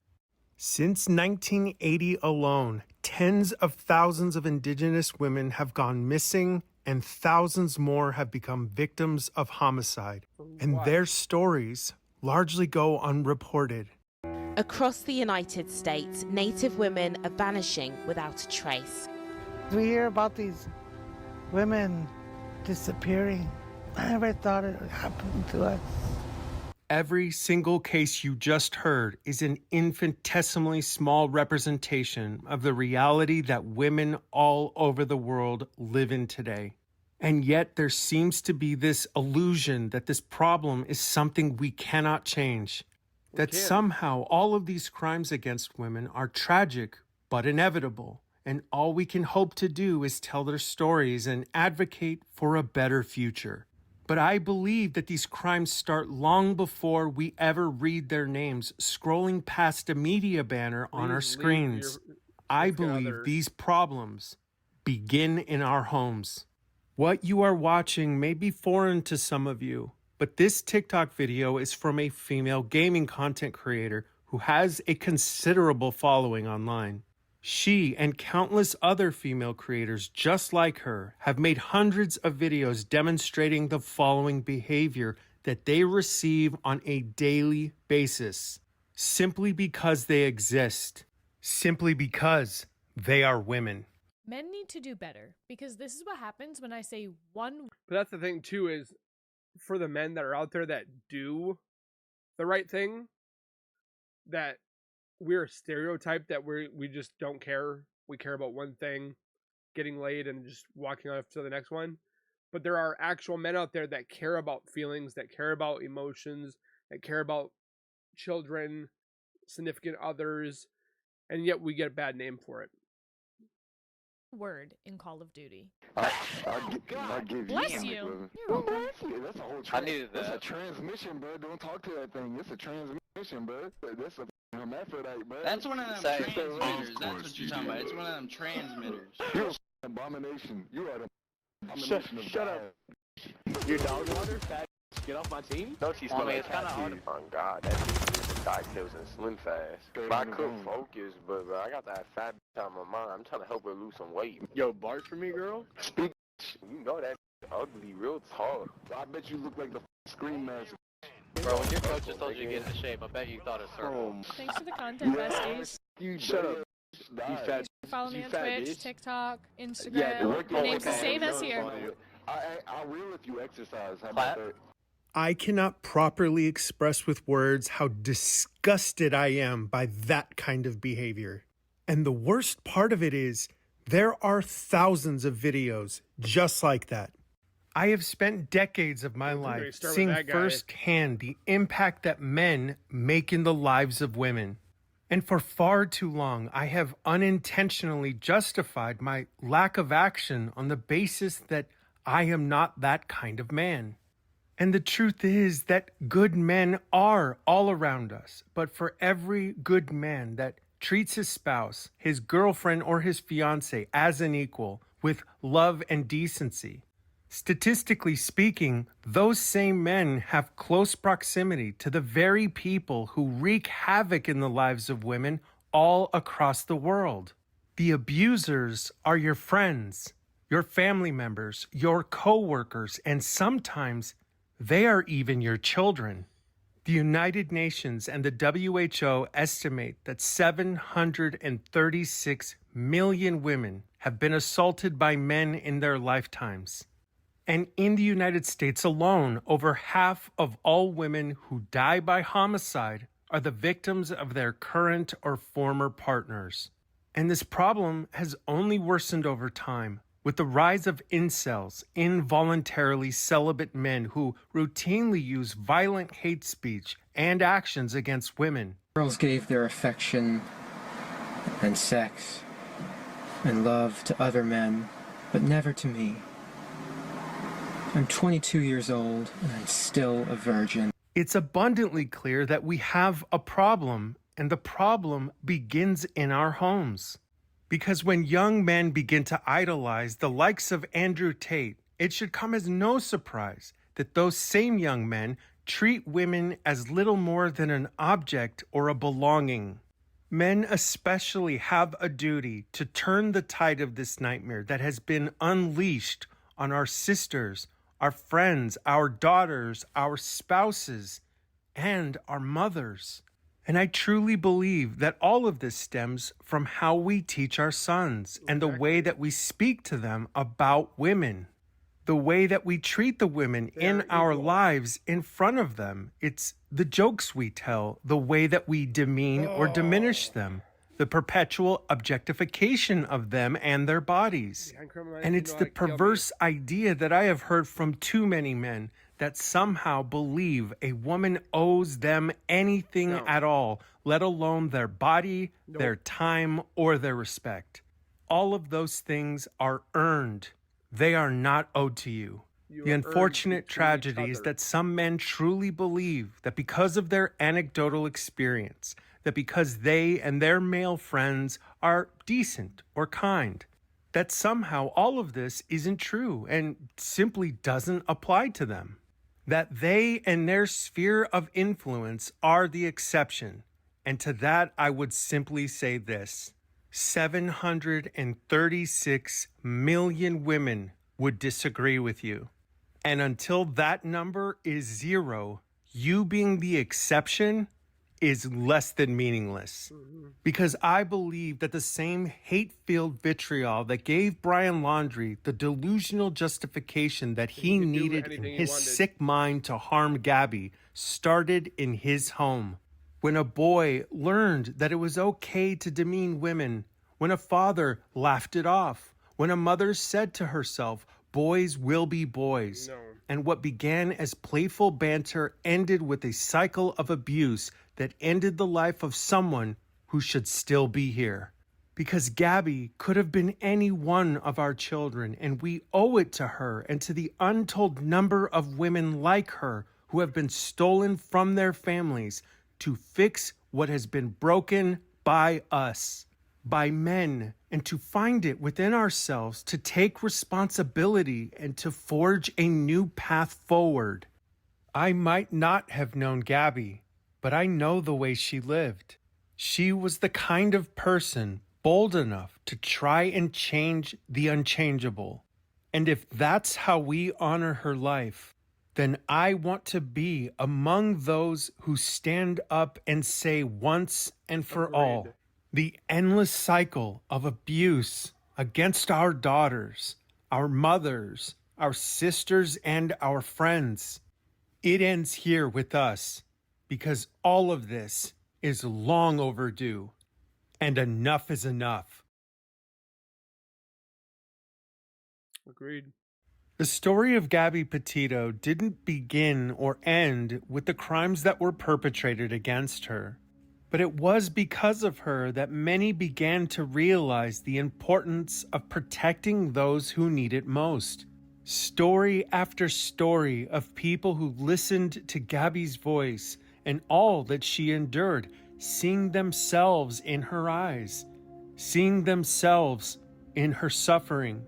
Since 1980 alone, tens of thousands of Indigenous women have gone missing and thousands more have become victims of homicide. And their stories largely go unreported. Across the United States, Native women are vanishing without a trace. We hear about these women disappearing. I never thought it would happen to us. Every single case you just heard is an infinitesimally small representation of the reality that women all over the world live in today. And yet there seems to be this illusion that this problem is something we cannot change. That somehow all of these crimes against women are tragic but inevitable. And all we can hope to do is tell their stories and advocate for a better future. But I believe that these crimes start long before we ever read their names, scrolling past a media banner on our screens. I believe these problems begin in our homes. What you are watching may be foreign to some of you, but this TikTok video is from a female gaming content creator who has a considerable following online. She and countless other female creators just like her have made hundreds of videos demonstrating the following behavior that they receive on a daily basis, simply because they exist, simply because they are women. Men need to do better, because this is what happens when I say one. But that's the thing too, is for the men that are out there that do the right thing, that we're stereotyped that we just don't care. We care about one thing, getting laid and just walking off to the next one. But there are actual men out there that care about feelings, that care about emotions, that care about children, significant others, and yet we get a bad name for it. Word in Call of Duty. I'll give Bless you. You're welcome. That's a whole that's a transmission, bro. Don't talk to that thing. It's a transmission, bro. That's a hermaphrodite, bro. That's one of them transmitters. That's what you're talking about. It's one of them transmitters. You're an abomination. You are an abomination of God. Your dog water, fat. Get off my team. Don't you smell it's kind of hard. Oh God, that dude died kills and slim fast. I could focus, but I got that fat on my mind. I'm trying to help her lose some weight. Yo, bark for me, girl. Speak. You know that ugly, real tall. I bet you look like the Scream Master. Bro, when your coach just told you to get into shape, I bet you thought of circle. Thanks for the content, besties. You shut up. You fat. Follow me You on fat Twitch, bitch. TikTok, Instagram. Yeah, My name's the same as here. I'll reel if you exercise. How about that? I cannot properly express with words how disgusted I am by that kind of behavior. And the worst part of it is, there are thousands of videos just like that. I have spent decades of my life seeing firsthand the impact that men make in the lives of women. And for far too long, I have unintentionally justified my lack of action on the basis that I am not that kind of man. And the truth is that good men are all around us. But for every good man that treats his spouse, his girlfriend, or his fiance as an equal with love and decency, statistically speaking, those same men have close proximity to the very people who wreak havoc in the lives of women all across the world. The abusers are your friends, your family members, your co-workers, and sometimes they are even your children. The United Nations and the WHO estimate that 736 million women have been assaulted by men in their lifetimes. And in the United States alone, over half of all women who die by homicide are the victims of their current or former partners. And this problem has only worsened over time, with the rise of incels, involuntarily celibate men who routinely use violent hate speech and actions against women. Girls gave their affection and sex and love to other men, but never to me. I'm 22 years old and I'm still a virgin. It's abundantly clear that we have a problem, and the problem begins in our homes. Because when young men begin to idolize the likes of Andrew Tate, it should come as no surprise that those same young men treat women as little more than an object or a belonging. Men especially have a duty to turn the tide of this nightmare that has been unleashed on our sisters, our friends, our daughters, our spouses, and our mothers. And I truly believe that all of this stems from how we teach our sons and the way that we speak to them about women, the way that we treat the women in our lives in front of them. It's the jokes we tell, the way that we demean or diminish them, the perpetual objectification of them and their bodies. And it's the perverse idea that I have heard from too many men that somehow believe a woman owes them anything at all, let alone their body, their time, or their respect. All of those things are earned. They are not owed to you. The unfortunate tragedy is that some men truly believe that because of their anecdotal experience, that because they and their male friends are decent or kind, that somehow all of this isn't true and simply doesn't apply to them. That they and their sphere of influence are the exception. And to that, I would simply say this: 736 million women would disagree with you. And until that number is zero, you being the exception is less than meaningless. Because I believe that the same hate-filled vitriol that gave Brian Laundrie the delusional justification that he needed in his sick mind to harm Gabby started in his home. When a boy learned that it was okay to demean women, when a father laughed it off, when a mother said to herself, boys will be boys. And what began as playful banter ended with a cycle of abuse that ended the life of someone who should still be here. Because Gabby could have been any one of our children, and we owe it to her and to the untold number of women like her who have been stolen from their families to fix what has been broken by us, by men, and to find it within ourselves to take responsibility and to forge a new path forward. I might not have known Gabby, but I know the way she lived. She was the kind of person bold enough to try and change the unchangeable. And if that's how we honor her life, then I want to be among those who stand up and say once and for all, The endless cycle of abuse against our daughters, our mothers, our sisters, and our friends. It ends here with us because all of this is long overdue and enough is enough. Agreed. The story of Gabby Petito didn't begin or end with the crimes that were perpetrated against her. But it was because of her that many began to realize the importance of protecting those who need it most. Story after story of people who listened to Gabby's voice and all that she endured, seeing themselves in her eyes, seeing themselves in her suffering.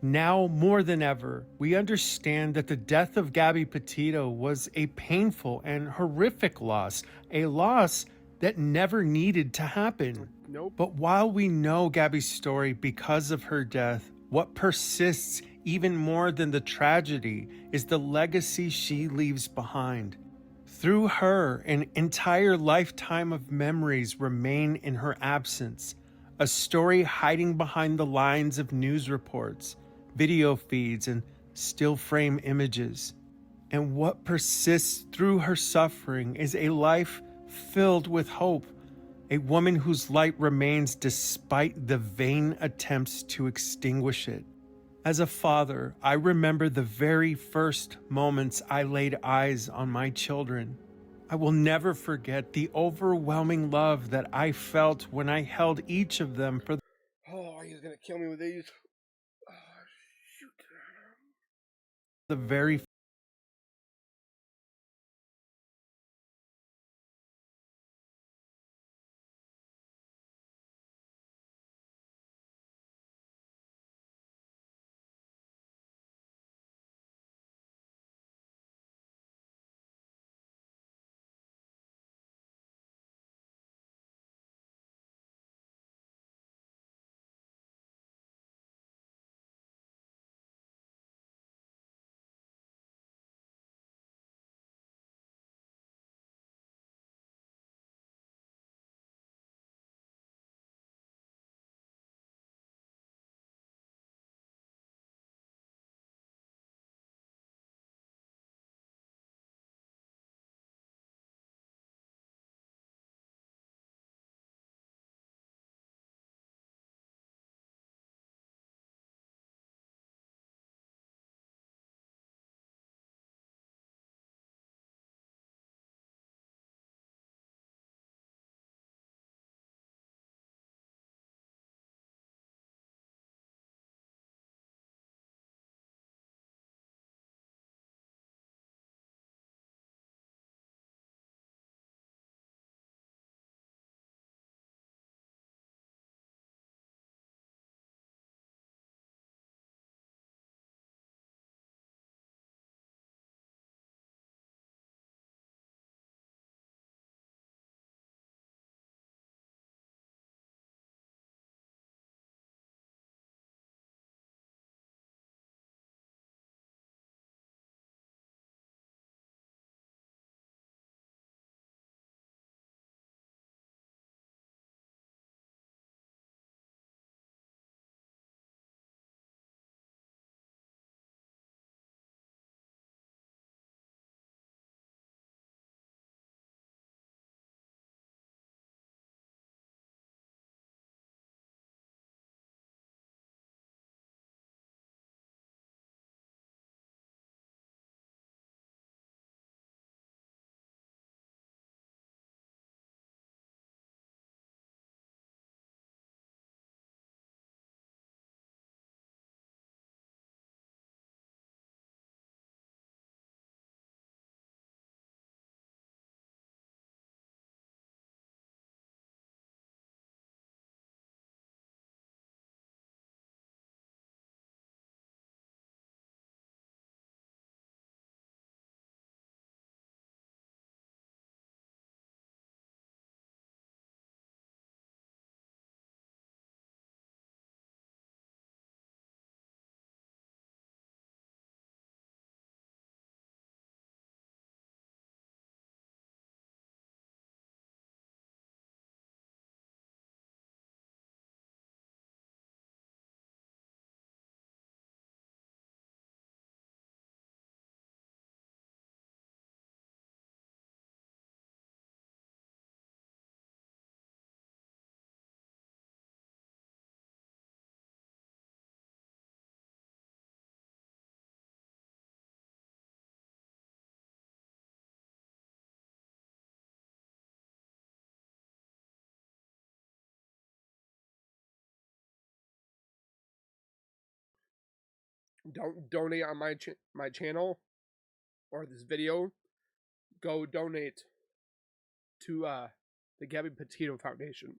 Now more than ever, we understand that the death of Gabby Petito was a painful and horrific loss, a loss that never needed to happen. Nope. But while we know Gabby's story because of her death, what persists even more than the tragedy is the legacy she leaves behind. Through her, an entire lifetime of memories remain in her absence, a story hiding behind the lines of news reports, video feeds, and still frame images. And what persists through her suffering is a life filled with hope, a woman whose light remains despite the vain attempts to extinguish it. As a father, I remember the very first moments I laid eyes on my children. I will never forget the overwhelming love that I felt when I held each of them for he's gonna kill me with these. the very don't donate on my channel or this video. Go donate to the Gabby Petito Foundation.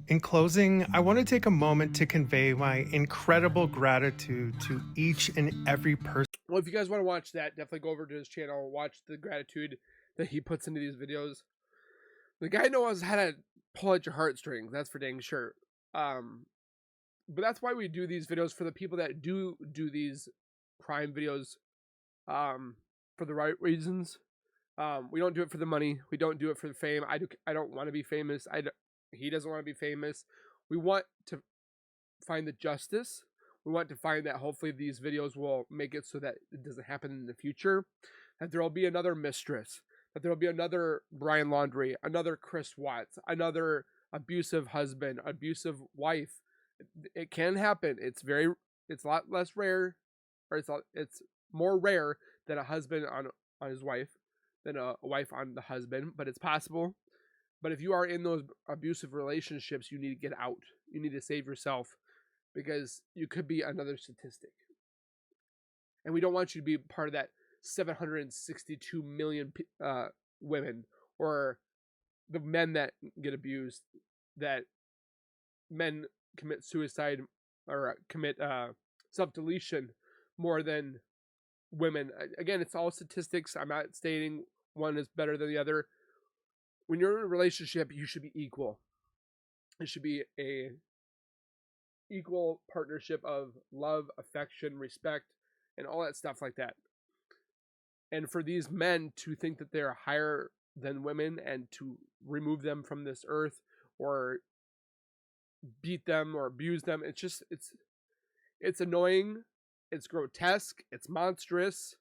In closing, I want to take a moment to convey my incredible gratitude to each and every person. Well, if you guys want to watch that, definitely go over to his channel, watch the gratitude that he puts into these videos. The guy knows how to pull at your heartstrings, that's for dang sure. But that's why we do these videos, for the people that do these crime videos for the right reasons. We don't do it for the money. We don't do it for the fame. I don't want to be famous. He doesn't want to be famous. We want to find the justice. We want to find that hopefully these videos will make it so that it doesn't happen in the future. That there will be another Mistress. That there will be another Brian Laundrie, another Chris Watts, another abusive husband, abusive wife. It can happen. It's a lot less rare, or it's more rare than a husband on his wife than a wife on the husband, but it's possible. But if you are in those abusive relationships, you need to get out. You need to save yourself, because you could be another statistic. And we don't want you to be part of that 762 million women, or the men that get abused, that men commit suicide or commit self-deletion more than women. Again, it's all statistics. I'm not stating one is better than the other. When you're in a relationship, you should be equal. It should be a equal partnership of love, affection, respect, and all that stuff like that. And for these men to think that they're higher than women and to remove them from this earth or beat them or abuse them, it's annoying, it's grotesque, it's monstrous.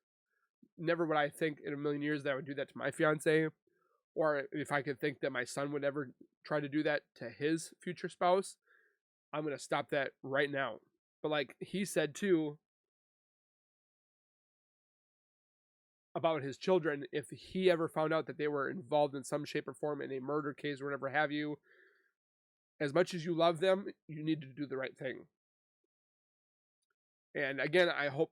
Never would I think in a million years that I would do that to my fiance, or if I could think that my son would ever try to do that to his future spouse. I'm going to stop that right now. But like he said too, about his children, if he ever found out that they were involved in some shape or form in a murder case or whatever have you, as much as you love them, you need to do the right thing. And again, I hope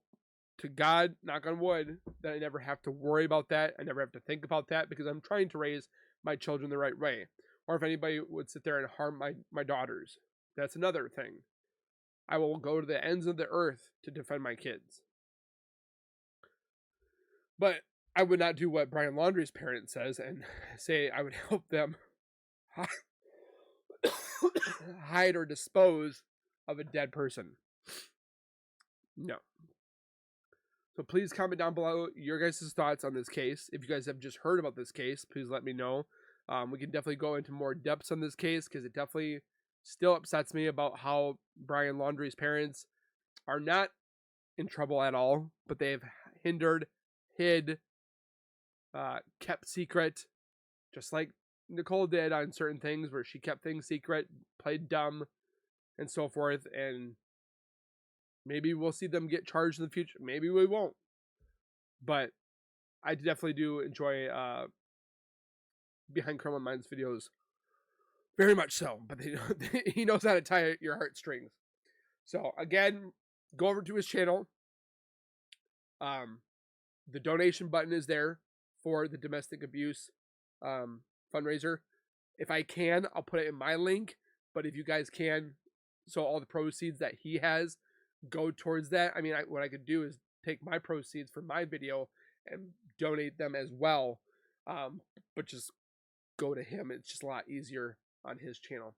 to God, knock on wood, that I never have to worry about that. I never have to think about that, because I'm trying to raise my children the right way. Or if anybody would sit there and harm my daughters, that's another thing. I will go to the ends of the earth to defend my kids. But I would not do what Brian Laundrie's parent says and say I would help them hide or dispose of a dead person. No. So please comment down below your guys' thoughts on this case. If you guys have just heard about this case, please let me know. We can definitely go into more depths on this case, because it definitely still upsets me about how Brian Laundrie's parents are not in trouble at all, but they've hid, kept secret, just like Nicole did on certain things, where she kept things secret, played dumb, and so forth. And maybe we'll see them get charged in the future. Maybe we won't. But I definitely do enjoy Behind Criminal Minds videos. Very much so. But he knows how to tie your heartstrings. So again, go over to his channel. The donation button is there for the domestic abuse fundraiser. If I can, I'll put it in my link. But if you guys can, so all the proceeds that he has go towards that. I mean, what I could do is take my proceeds from my video and donate them as well. But just go to him. It's just a lot easier on his channel.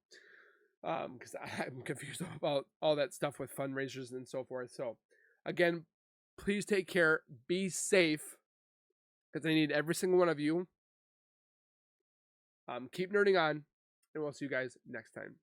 Because I'm confused about all that stuff with fundraisers and so forth. So again, please take care. Be safe. because I need every single one of you. Keep nerding on, and we'll see you guys next time.